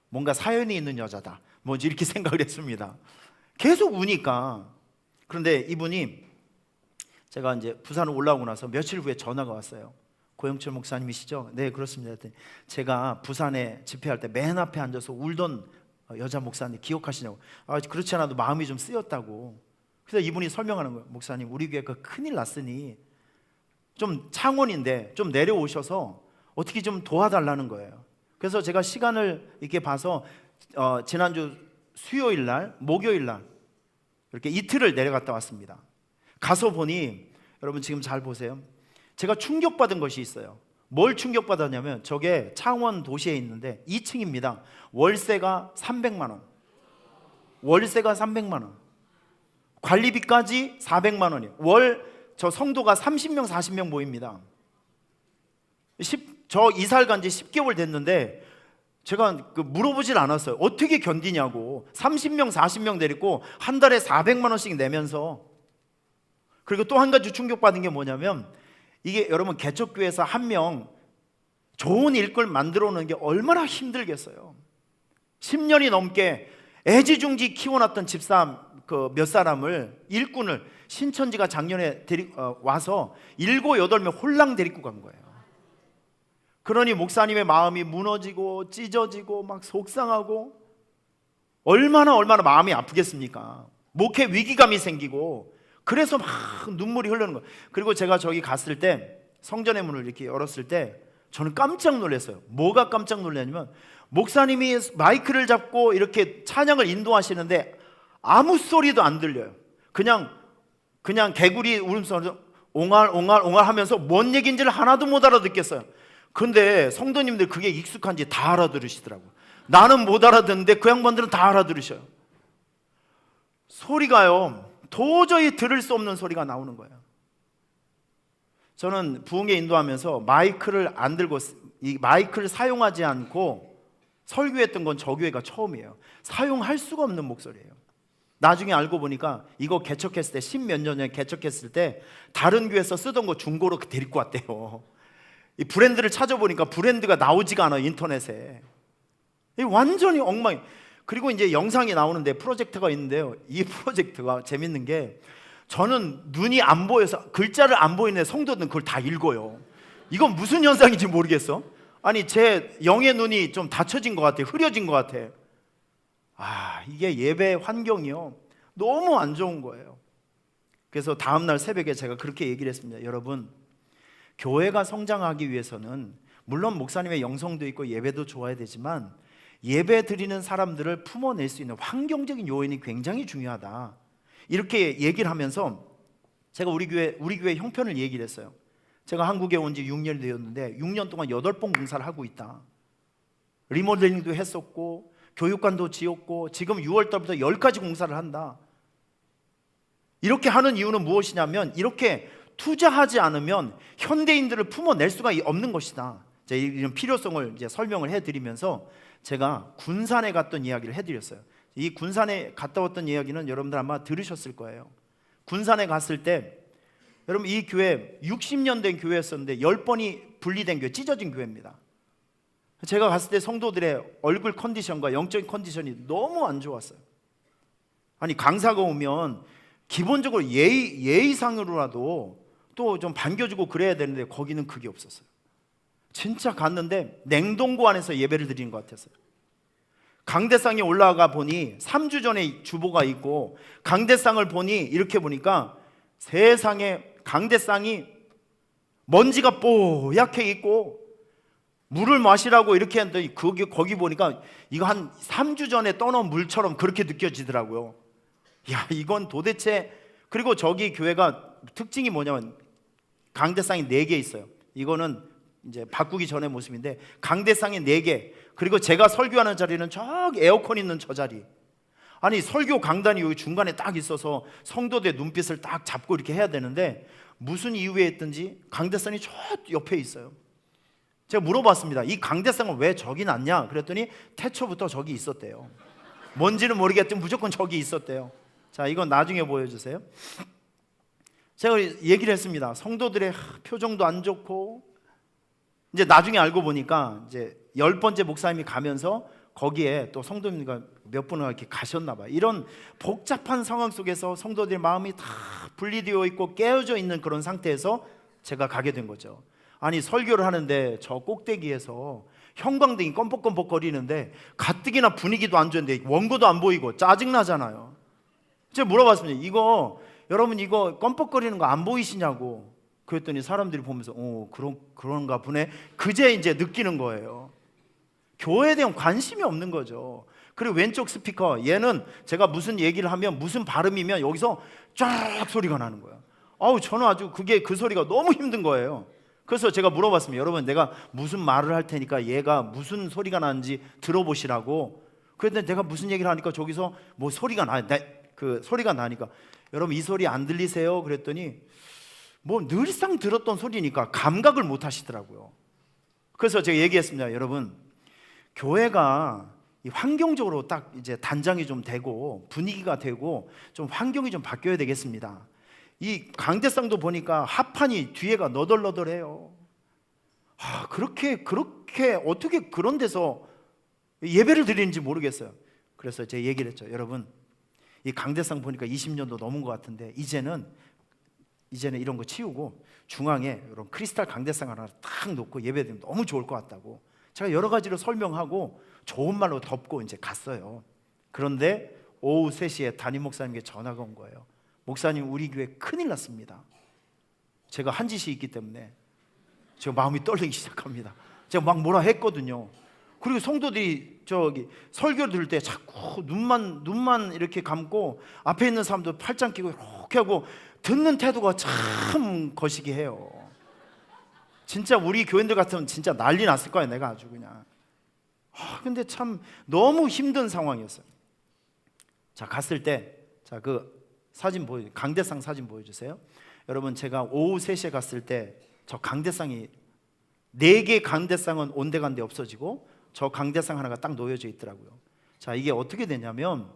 뭔가 사연이 있는 여자다, 뭐지 이렇게 생각을 했습니다. 계속 우니까. 그런데 이분이 제가 이제 부산을 올라오고 나서 며칠 후에 전화가 왔어요. 고영철 목사님이시죠? 네, 그렇습니다. 제가 부산에 집회할 때 맨 앞에 앉아서 울던 여자 목사님 기억하시냐고. 그렇지 않아도 마음이 좀 쓰였다고. 그래서 이분이 설명하는 거예요. 목사님, 우리 교회가 큰일 났으니 좀 창원인데 좀 내려오셔서 어떻게 좀 도와달라는 거예요. 그래서 제가 시간을 이렇게 봐서 지난주 수요일 날, 목요일 날 이렇게 이틀을 내려갔다 왔습니다. 가서 보니 여러분 지금 잘 보세요. 제가 충격받은 것이 있어요. 뭘 충격받았냐면, 저게 창원 도시에 있는데 2층입니다. 월세가 300만 원. 월세가 300만 원. 관리비까지 400만 원이에요. 저 성도가 30명, 40명 모입니다. 저 이사를 간 지 10개월 됐는데 제가 물어보질 않았어요. 어떻게 견디냐고. 30명, 40명 데리고 한 달에 400만 원씩 내면서. 그리고 또 한 가지 충격받은 게 뭐냐면, 이게 여러분 개척교회에서 한 명 좋은 일꾼 만들어 오는 게 얼마나 힘들겠어요. 10년이 넘게 애지중지 키워놨던 집사람 몇 사람을, 일꾼을 신천지가 작년에 와서 7, 8명 홀랑 데리고 간 거예요. 그러니 목사님의 마음이 무너지고 찢어지고 막 속상하고 얼마나 마음이 아프겠습니까? 목회 위기감이 생기고, 그래서 막 눈물이 흐르는 거예요. 그리고 제가 저기 갔을 때 성전의 문을 이렇게 열었을 때 저는 깜짝 놀랐어요. 뭐가 깜짝 놀랐냐면, 목사님이 마이크를 잡고 이렇게 찬양을 인도하시는데 아무 소리도 안 들려요. 그냥 개구리 울음소리 옹알옹알 하면서 뭔 얘기인지를 하나도 못 알아듣겠어요. 근데 성도님들 그게 익숙한지 다 알아들으시더라고요. 나는 못 알아듣는데 그 양반들은 다 알아들으셔요. 소리가요, 도저히 들을 수 없는 소리가 나오는 거예요. 저는 부흥회 인도하면서 마이크를 안 들고, 이 마이크를 사용하지 않고 설교했던 건 저 교회가 처음이에요. 사용할 수가 없는 목소리예요. 나중에 알고 보니까 이거 개척했을 때 10몇 년 전에 개척했을 때 다른 교회에서 쓰던 거 중고로 데리고 왔대요. 이 브랜드를 찾아보니까 브랜드가 나오지가 않아요, 인터넷에. 이 완전히 엉망이. 그리고 이제 영상이 나오는데 프로젝터가 있는데요, 이 프로젝터가 재밌는 게 저는 눈이 안 보여서 글자를 안 보이는데 성도들은 그걸 다 읽어요. 이건 무슨 현상인지 모르겠어. 아니 제 영의 눈이 좀 닫혀진 것 같아, 흐려진 것 같아. 이게 예배 환경이요, 너무 안 좋은 거예요. 그래서 다음날 새벽에 제가 그렇게 얘기를 했습니다. 여러분, 교회가 성장하기 위해서는 물론 목사님의 영성도 있고 예배도 좋아야 되지만 예배 드리는 사람들을 품어낼 수 있는 환경적인 요인이 굉장히 중요하다, 이렇게 얘기를 하면서 제가 우리 교회 형편을 얘기를 했어요. 제가 한국에 온 지 6년이 되었는데 6년 동안 8번 공사를 하고 있다. 리모델링도 했었고 교육관도 지었고 지금 6월 달부터 10가지 공사를 한다. 이렇게 하는 이유는 무엇이냐면 이렇게 투자하지 않으면 현대인들을 품어낼 수가 없는 것이다. 이런 필요성을 이제 설명을 해드리면서 제가 군산에 갔던 이야기를 해드렸어요. 이 군산에 갔다 왔던 이야기는 여러분들 아마 들으셨을 거예요. 군산에 갔을 때 여러분, 이 교회 60년 된 교회였었는데 10번이 분리된 교회, 찢어진 교회입니다. 제가 갔을 때 성도들의 얼굴 컨디션과 영적인 컨디션이 너무 안 좋았어요. 아니 강사가 오면 기본적으로 예의상으로라도 또 좀 반겨주고 그래야 되는데 거기는 그게 없었어요. 진짜 갔는데 냉동고 안에서 예배를 드리는 것 같았어요. 강대상에 올라가 보니 3주 전에 주보가 있고 강대상을 보니 이렇게 보니까 세상에 강대상이 먼지가 뽀얗게 있고 물을 마시라고 이렇게 했더니 거기 보니까 이거 한 3주 전에 떠놓은 물처럼 그렇게 느껴지더라고요. 야, 이건 도대체. 그리고 저기 교회가 특징이 뭐냐면 강대상이 4개 있어요. 이거는 이제 바꾸기 전의 모습인데 강대상이 4개, 그리고 제가 설교하는 자리는 저기 에어컨 있는 저 자리. 아니 설교 강단이 여기 중간에 딱 있어서 성도들의 눈빛을 딱 잡고 이렇게 해야 되는데 무슨 이유에 있든지 강대상이 저 옆에 있어요. 제가 물어봤습니다. 이 강대상은 왜 저기 놨냐? 그랬더니 태초부터 저기 있었대요. 뭔지는 모르겠지만 무조건 저기 있었대요. 자, 이건 나중에 보여주세요. 제가 얘기를 했습니다. 성도들의 표정도 안 좋고, 이제 나중에 알고 보니까 이제 10번째 목사님이 가면서 거기에 또 성도님과 몇 분은 이렇게 가셨나 봐요. 이런 복잡한 상황 속에서 성도들의 마음이 다 분리되어 있고 깨어져 있는 그런 상태에서 제가 가게 된 거죠. 아니 설교를 하는데 저 꼭대기에서 형광등이 껌뻑껌뻑 거리는데 가뜩이나 분위기도 안 좋은데 원고도 안 보이고 짜증나잖아요. 제가 물어봤습니다. 여러분 이거 껌뻑거리는 거 안 보이시냐고. 그랬더니 사람들이 보면서 그런가 보네. 그제 이제 느끼는 거예요. 교회에 대한 관심이 없는 거죠. 그리고 왼쪽 스피커, 얘는 제가 무슨 얘기를 하면 무슨 발음이면 여기서 쫙 소리가 나는 거예요. 저는 아주 그 소리가 너무 힘든 거예요. 그래서 제가 물어봤습니다. 여러분, 내가 무슨 말을 할 테니까 얘가 무슨 소리가 나는지 들어보시라고. 그랬더니 내가 무슨 얘기를 하니까 저기서 뭐 소리가 나니까 여러분 이 소리 안 들리세요? 그랬더니 뭐 늘상 들었던 소리니까 감각을 못 하시더라고요. 그래서 제가 얘기했습니다. 여러분, 교회가 환경적으로 딱 이제 단장이 좀 되고 분위기가 되고 좀 환경이 좀 바뀌어야 되겠습니다. 이 강대상도 보니까 합판이 뒤에가 너덜너덜해요. 그렇게 어떻게 그런 데서 예배를 드리는지 모르겠어요. 그래서 제가 얘기를 했죠. 여러분, 이 강대상 보니까 20년도 넘은 것 같은데 이제는 이런 거 치우고 중앙에 이런 크리스탈 강대상 하나 딱 놓고 예배드리면 너무 좋을 것 같다고 제가 여러 가지로 설명하고 좋은 말로 덮고 이제 갔어요. 그런데 오후 3시에 담임 목사님께 전화가 온 거예요. 목사님, 우리 교회 큰일 났습니다. 제가 한 짓이 있기 때문에 제가 마음이 떨리기 시작합니다. 제가 막 뭐라 했거든요. 그리고 성도들이 저기 설교를 들을 때 자꾸 눈만 이렇게 감고 앞에 있는 사람도 팔짱 끼고 이렇게 하고 듣는 태도가 참 거시기해요. 진짜 우리 교인들 같으면 진짜 난리 났을 거야, 내가 아주 그냥. 근데 참 너무 힘든 상황이었어요. 자, 갔을 때, 자, 강대상 사진 보여주세요. 여러분, 제가 오후 3시에 갔을 때 저 강대상이 4개 강대상은 온데간데 없어지고 저 강대상 하나가 딱 놓여져 있더라고요. 자, 이게 어떻게 되냐면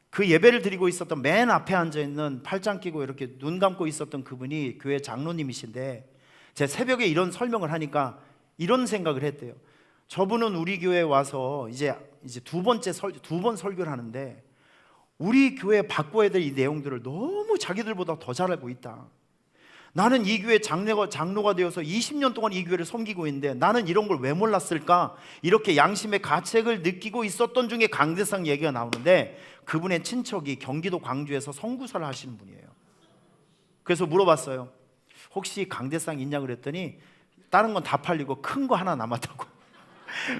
그 예배를 드리고 있었던 맨 앞에 앉아있는 팔짱 끼고 이렇게 눈 감고 있었던 그분이 교회 장로님이신데, 제 새벽에 이런 설명을 하니까 이런 생각을 했대요. 저분은 우리 교회에 와서 이제 두 번 설교를 하는데 우리 교회 바꿔야 될 이 내용들을 너무 자기들보다 더 잘 알고 있다. 나는 이 교회 장로가 되어서 20년 동안 이 교회를 섬기고 있는데 나는 이런 걸 왜 몰랐을까? 이렇게 양심의 가책을 느끼고 있었던 중에 강대상 얘기가 나오는데, 그분의 친척이 경기도 광주에서 선구사를 하시는 분이에요. 그래서 물어봤어요. 혹시 강대상 있냐 그랬더니 다른 건 다 팔리고 큰 거 하나 남았다고.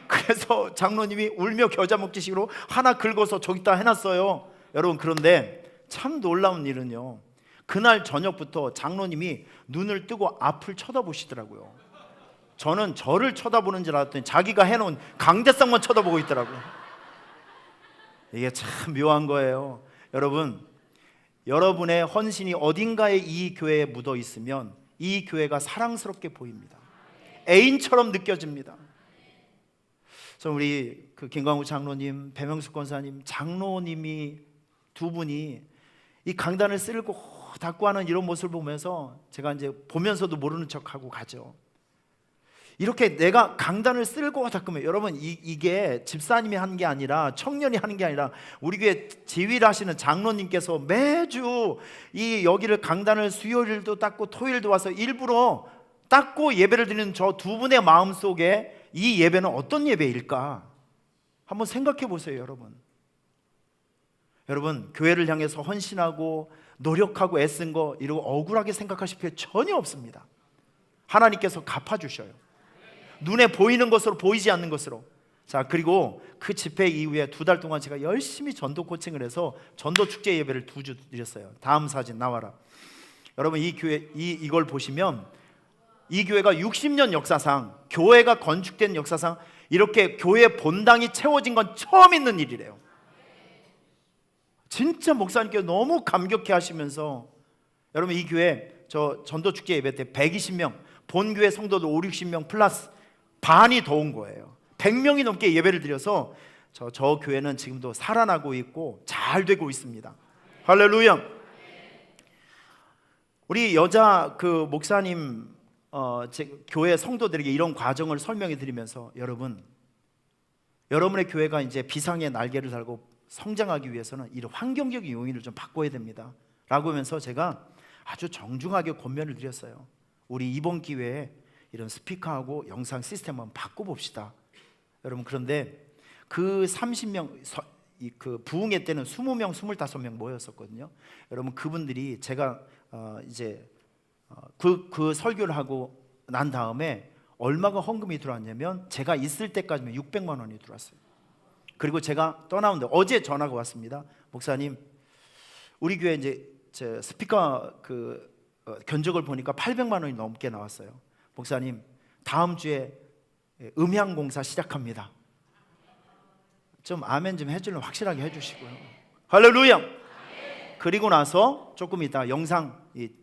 그래서 장로님이 울며 겨자 먹기식으로 하나 긁어서 저기다 해놨어요. 여러분, 그런데 참 놀라운 일은요, 그날 저녁부터 장로님이 눈을 뜨고 앞을 쳐다보시더라고요. 저는 저를 쳐다보는 줄 알았더니 자기가 해놓은 강대상만 쳐다보고 있더라고요. 이게 참 묘한 거예요. 여러분, 여러분의 헌신이 어딘가에 이 교회에 묻어 있으면 이 교회가 사랑스럽게 보입니다. 애인처럼 느껴집니다. 그래서 우리 그 김광우 장로님, 배명숙 권사님, 장로님이 두 분이 이 강단을 쓸고 닦고 하는 이런 모습을 보면서 제가 이제 보면서도 모르는 척하고 가죠. 이렇게 내가 강단을 쓸고 닦으면, 여러분, 이게 집사님이 하는 게 아니라, 청년이 하는 게 아니라, 우리 교회 지휘를 하시는 장로님께서 매주 이 여기를 강단을 수요일도 닦고 토요일도 와서 일부러 닦고 예배를 드리는 저 두 분의 마음속에 이 예배는 어떤 예배일까? 한번 생각해 보세요, 여러분. 여러분, 교회를 향해서 헌신하고 노력하고 애쓴 거 이러고 억울하게 생각하실 필요 전혀 없습니다. 하나님께서 갚아주셔요. 눈에 보이는 것으로, 보이지 않는 것으로. 자, 그리고 그 집회 이후에 2달 동안 제가 열심히 전도 코칭을 해서 전도 축제 예배를 2주 드렸어요. 다음 사진 나와라. 여러분, 이 교회 이걸 보시면 이 교회가 60년 역사상, 교회가 건축된 역사상 이렇게 교회 본당이 채워진 건 처음 있는 일이래요. 진짜 목사님께서 너무 감격해 하시면서, 여러분, 이 교회 저 전도 축제 예배 때 120명, 본교회 성도들 5, 60명 플러스 반이 더 온 거예요. 100명이 넘게 예배를 드려서 저 교회는 지금도 살아나고 있고 잘 되고 있습니다. 할렐루야. 우리 여자 그 목사님 제 교회 성도들에게 이런 과정을 설명해 드리면서, 여러분의 교회가 이제 비상의 날개를 달고 성장하기 위해서는 이런 환경적인 요인을 좀 바꿔야 됩니다 라고 하면서 제가 아주 정중하게 권면을 드렸어요. 우리 이번 기회에 이런 스피커하고 영상 시스템 한번 바꿔봅시다. 여러분, 그런데 그 30명, 그 부흥회 때는 20명, 25명 모였었거든요. 여러분, 그분들이 제가 이제 그 설교를 하고 난 다음에 얼마가 헌금이 들어왔냐면, 제가 있을 때까지면 600만 원이 들어왔어요. 그리고 제가 떠나는데 어제 전화가 왔습니다. 목사님, 우리 교회 이제 스피커 견적을 보니까 800만 원이 넘게 나왔어요. 목사님, 다음 주에 음향 공사 시작합니다. 좀 아멘 좀 해주려면 확실하게 해주시고요. 할렐루야. 그리고 나서 조금 있다 영상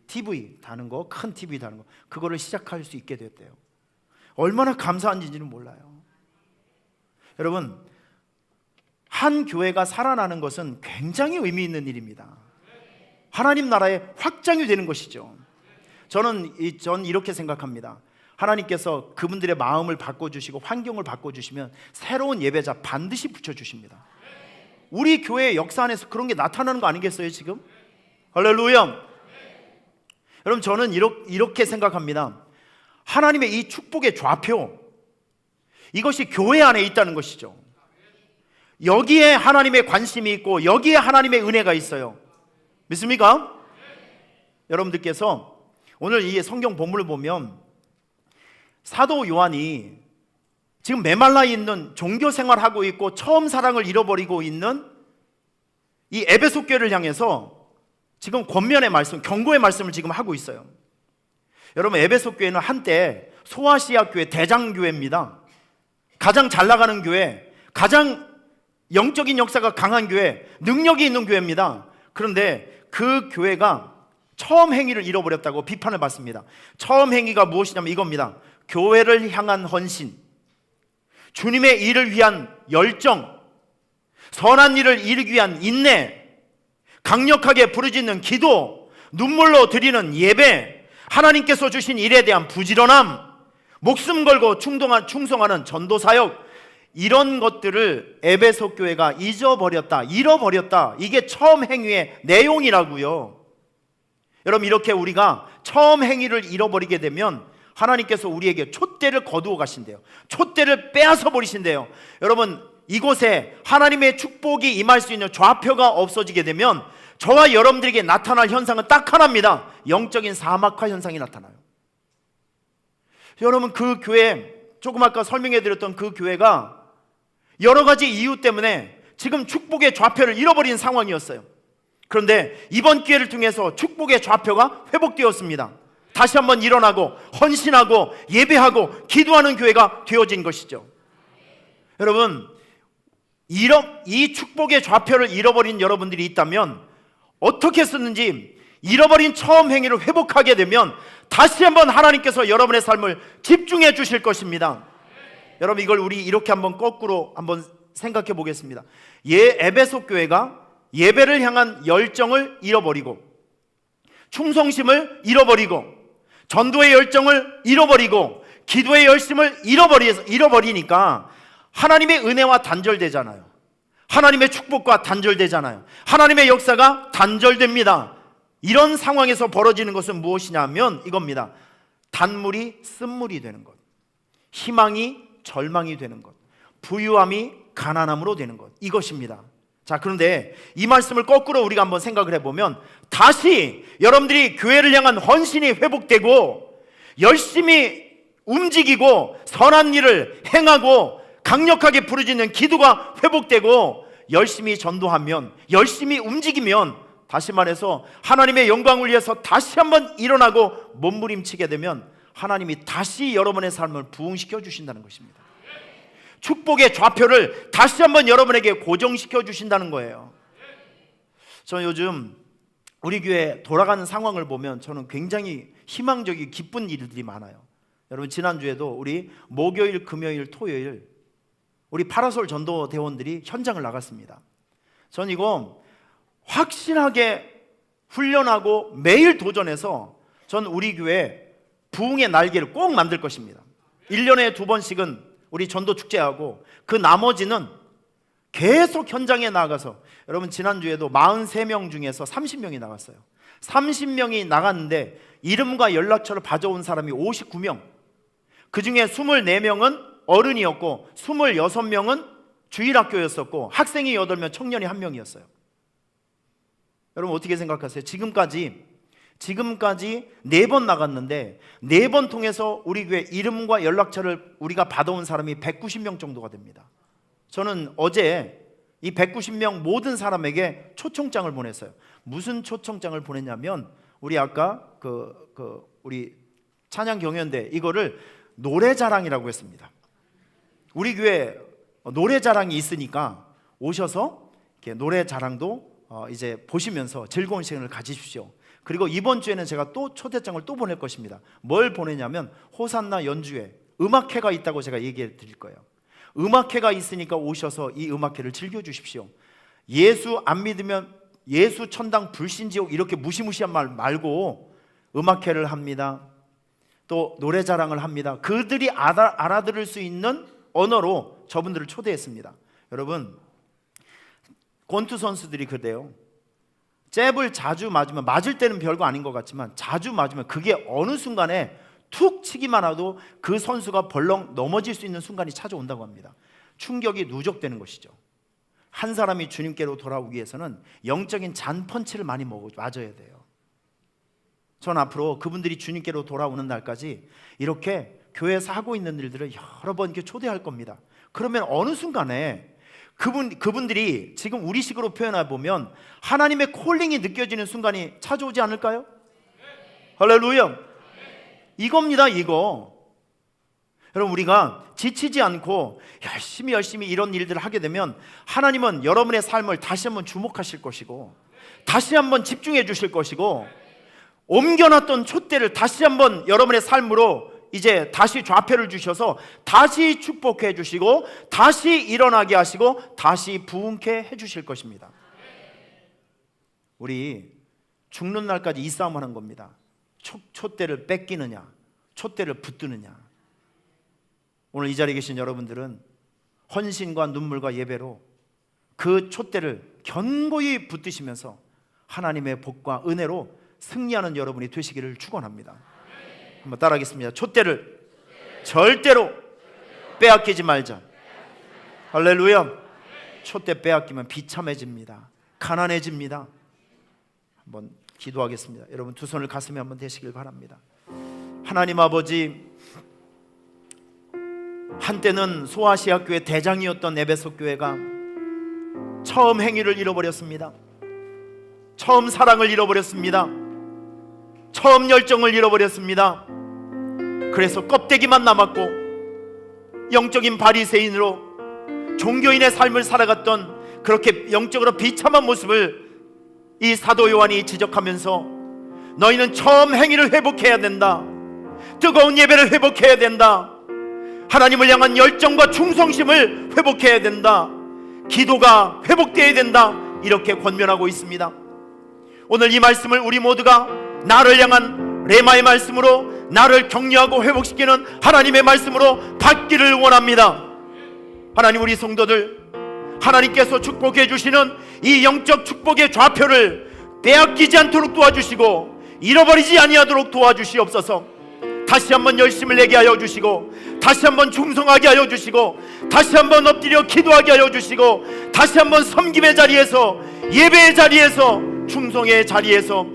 TV 다는 거, 큰 TV 다는 거, 그거를 시작할 수 있게 됐대요. 얼마나 감사한지는 몰라요. 여러분, 한 교회가 살아나는 것은 굉장히 의미 있는 일입니다. 하나님 나라의 확장이 되는 것이죠. 저는 이렇게 생각합니다. 하나님께서 그분들의 마음을 바꿔주시고 환경을 바꿔주시면 새로운 예배자 반드시 붙여주십니다. 우리 교회의 역사 안에서 그런 게 나타나는 거 아니겠어요 지금? 할렐루야. 여러분, 저는 이렇게 생각합니다. 하나님의 이 축복의 좌표, 이것이 교회 안에 있다는 것이죠. 여기에 하나님의 관심이 있고 여기에 하나님의 은혜가 있어요. 믿습니까? 여러분들께서 오늘 이 성경 본문을 보면 사도 요한이 지금 메말라 있는 종교 생활하고 있고 처음 사랑을 잃어버리고 있는 이 에베소 교회를 향해서 지금 권면의 말씀, 경고의 말씀을 지금 하고 있어요. 여러분, 에베소 교회는 한때 소아시아 교회 대장교회입니다. 가장 잘 나가는 교회, 가장 영적인 역사가 강한 교회, 능력이 있는 교회입니다. 그런데 그 교회가 처음 행위를 잃어버렸다고 비판을 받습니다. 처음 행위가 무엇이냐면 이겁니다. 교회를 향한 헌신, 주님의 일을 위한 열정, 선한 일을 이루기 위한 인내, 강력하게 부르짖는 기도, 눈물로 드리는 예배, 하나님께서 주신 일에 대한 부지런함, 목숨 걸고 충성하는 전도사역, 이런 것들을 에베소 교회가 잊어버렸다, 잃어버렸다. 이게 처음 행위의 내용이라고요. 여러분, 이렇게 우리가 처음 행위를 잃어버리게 되면 하나님께서 우리에게 촛대를 거두어 가신대요. 촛대를 빼앗아 버리신대요. 여러분, 이곳에 하나님의 축복이 임할 수 있는 좌표가 없어지게 되면 저와 여러분들에게 나타날 현상은 딱 하나입니다. 영적인 사막화 현상이 나타나요. 여러분, 그 교회, 조금 아까 설명해 드렸던 그 교회가 여러 가지 이유 때문에 지금 축복의 좌표를 잃어버린 상황이었어요. 그런데 이번 기회를 통해서 축복의 좌표가 회복되었습니다. 다시 한번 일어나고 헌신하고 예배하고 기도하는 교회가 되어진 것이죠. 여러분, 이 축복의 좌표를 잃어버린 여러분들이 있다면 어떻게 썼는지 잃어버린 처음 행위를 회복하게 되면 다시 한번 하나님께서 여러분의 삶을 집중해 주실 것입니다. 여러분, 이걸 우리 이렇게 한번 거꾸로 한번 생각해 보겠습니다. 에베소 교회가 예배를 향한 열정을 잃어버리고, 충성심을 잃어버리고, 전도의 열정을 잃어버리고, 기도의 열심을 잃어버리니까 하나님의 은혜와 단절되잖아요. 하나님의 축복과 단절되잖아요. 하나님의 역사가 단절됩니다. 이런 상황에서 벌어지는 것은 무엇이냐면 이겁니다. 단물이 쓴물이 되는 것, 희망이 절망이 되는 것, 부유함이 가난함으로 되는 것, 이것입니다. 자, 그런데 이 말씀을 거꾸로 우리가 한번 생각을 해보면 다시 여러분들이 교회를 향한 헌신이 회복되고 열심히 움직이고 선한 일을 행하고 강력하게 부르짖는 기도가 회복되고 열심히 전도하면, 열심히 움직이면, 다시 말해서 하나님의 영광을 위해서 다시 한번 일어나고 몸부림치게 되면 하나님이 다시 여러분의 삶을 부흥시켜 주신다는 것입니다. 축복의 좌표를 다시 한번 여러분에게 고정시켜 주신다는 거예요. 저는 요즘 우리 교회 돌아가는 상황을 보면 저는 굉장히 희망적이고 기쁜 일들이 많아요. 여러분, 지난주에도 우리 목요일, 금요일, 토요일 우리 파라솔 전도대원들이 현장을 나갔습니다. 전 이거 확실하게 훈련하고 매일 도전해서 전 우리 교회 부흥의 날개를 꼭 만들 것입니다. 1년에 2번씩은 우리 전도 축제하고 그 나머지는 계속 현장에 나가서, 여러분 지난주에도 43명 중에서 30명이 나갔어요. 30명이 나갔는데 이름과 연락처를 가져온 사람이 59명, 그 중에 24명은 어른이었고 26명은 주일학교였었고 학생이 8명, 청년이 1명이었어요. 여러분 어떻게 생각하세요? 지금까지 4번 나갔는데 4번 통해서 우리 교회 이름과 연락처를 우리가 받아온 사람이 190명 정도가 됩니다. 저는 어제 이 190명 모든 사람에게 초청장을 보냈어요. 무슨 초청장을 보냈냐면 우리 아까 우리 찬양 경연대 이거를 노래자랑이라고 했습니다. 우리 교회 노래자랑이 있으니까 오셔서 이렇게 노래자랑도 이제 보시면서 즐거운 시간을 가지십시오. 그리고 이번 주에는 제가 또 초대장을 또 보낼 것입니다. 뭘 보내냐면 호산나 연주회 음악회가 있다고 제가 얘기해 드릴 거예요. 음악회가 있으니까 오셔서 이 음악회를 즐겨주십시오. 예수 안 믿으면 예수 천당 불신지옥 이렇게 무시무시한 말 말고 음악회를 합니다. 또 노래자랑을 합니다. 그들이 알아들을 수 있는 언어로 저분들을 초대했습니다. 여러분 권투 선수들이 그래요. 잽을 자주 맞으면, 맞을 때는 별거 아닌 것 같지만 자주 맞으면 그게 어느 순간에 툭 치기만 해도 그 선수가 벌렁 넘어질 수 있는 순간이 찾아온다고 합니다. 충격이 누적되는 것이죠. 한 사람이 주님께로 돌아오기 위해서는 영적인 잔펀치를 많이 맞아야 돼요. 전 앞으로 그분들이 주님께로 돌아오는 날까지 이렇게 교회에서 하고 있는 일들을 여러 번 이렇게 초대할 겁니다. 그러면 어느 순간에 그분들이 지금 우리식으로 표현해 보면 하나님의 콜링이 느껴지는 순간이 찾아오지 않을까요? 할렐루야. 이겁니다, 이거. 여러분 우리가 지치지 않고 열심히 이런 일들을 하게 되면 하나님은 여러분의 삶을 다시 한번 주목하실 것이고 다시 한번 집중해 주실 것이고 옮겨놨던 촛대를 다시 한번 여러분의 삶으로 이제 다시 좌표를 주셔서 다시 축복해 주시고 다시 일어나게 하시고 다시 부흥케 해 주실 것입니다. 우리 죽는 날까지 이 싸움 하는 겁니다. 촛대를 뺏기느냐, 촛대를 붙드느냐. 오늘 이 자리에 계신 여러분들은 헌신과 눈물과 예배로 그 촛대를 견고히 붙드시면서 하나님의 복과 은혜로 승리하는 여러분이 되시기를 축원합니다. 한번 따라하겠습니다. 촛대를 절대로 빼앗기지 말자. 할렐루야. 촛대 빼앗기면 비참해집니다. 가난해집니다. 한번 기도하겠습니다. 여러분 두 손을 가슴에 한번 대시길 바랍니다. 하나님 아버지, 한때는 소아시아 교회 대장이었던 에베소 교회가 처음 행위를 잃어버렸습니다. 처음 사랑을 잃어버렸습니다. 처음 열정을 잃어버렸습니다. 그래서 껍데기만 남았고 영적인 바리새인으로 종교인의 삶을 살아갔던 그렇게 영적으로 비참한 모습을 이 사도 요한이 지적하면서 너희는 처음 행위를 회복해야 된다. 뜨거운 예배를 회복해야 된다. 하나님을 향한 열정과 충성심을 회복해야 된다. 기도가 회복되어야 된다. 이렇게 권면하고 있습니다. 오늘 이 말씀을 우리 모두가 나를 향한 레마의 말씀으로 나를 격려하고 회복시키는 하나님의 말씀으로 받기를 원합니다. 하나님, 우리 성도들 하나님께서 축복해 주시는 이 영적 축복의 좌표를 빼앗기지 않도록 도와주시고 잃어버리지 아니하도록 도와주시옵소서. 다시 한번 열심을 내게 하여 주시고 다시 한번 충성하게 하여 주시고 다시 한번 엎드려 기도하게 하여 주시고 다시 한번 섬김의 자리에서 예배의 자리에서 충성의 자리에서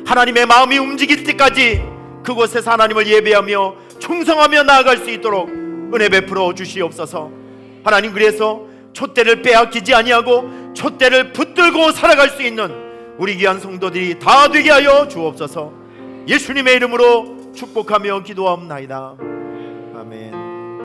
하나님의 마음이 움직일 때까지 그곳에서 하나님을 예배하며 충성하며 나아갈 수 있도록 은혜 베풀어 주시옵소서. 하나님, 그래서 촛대를 빼앗기지 아니하고 촛대를 붙들고 살아갈 수 있는 우리 귀한 성도들이 다 되게 하여 주옵소서. 예수님의 이름으로 축복하며 기도하옵나이다. 아멘.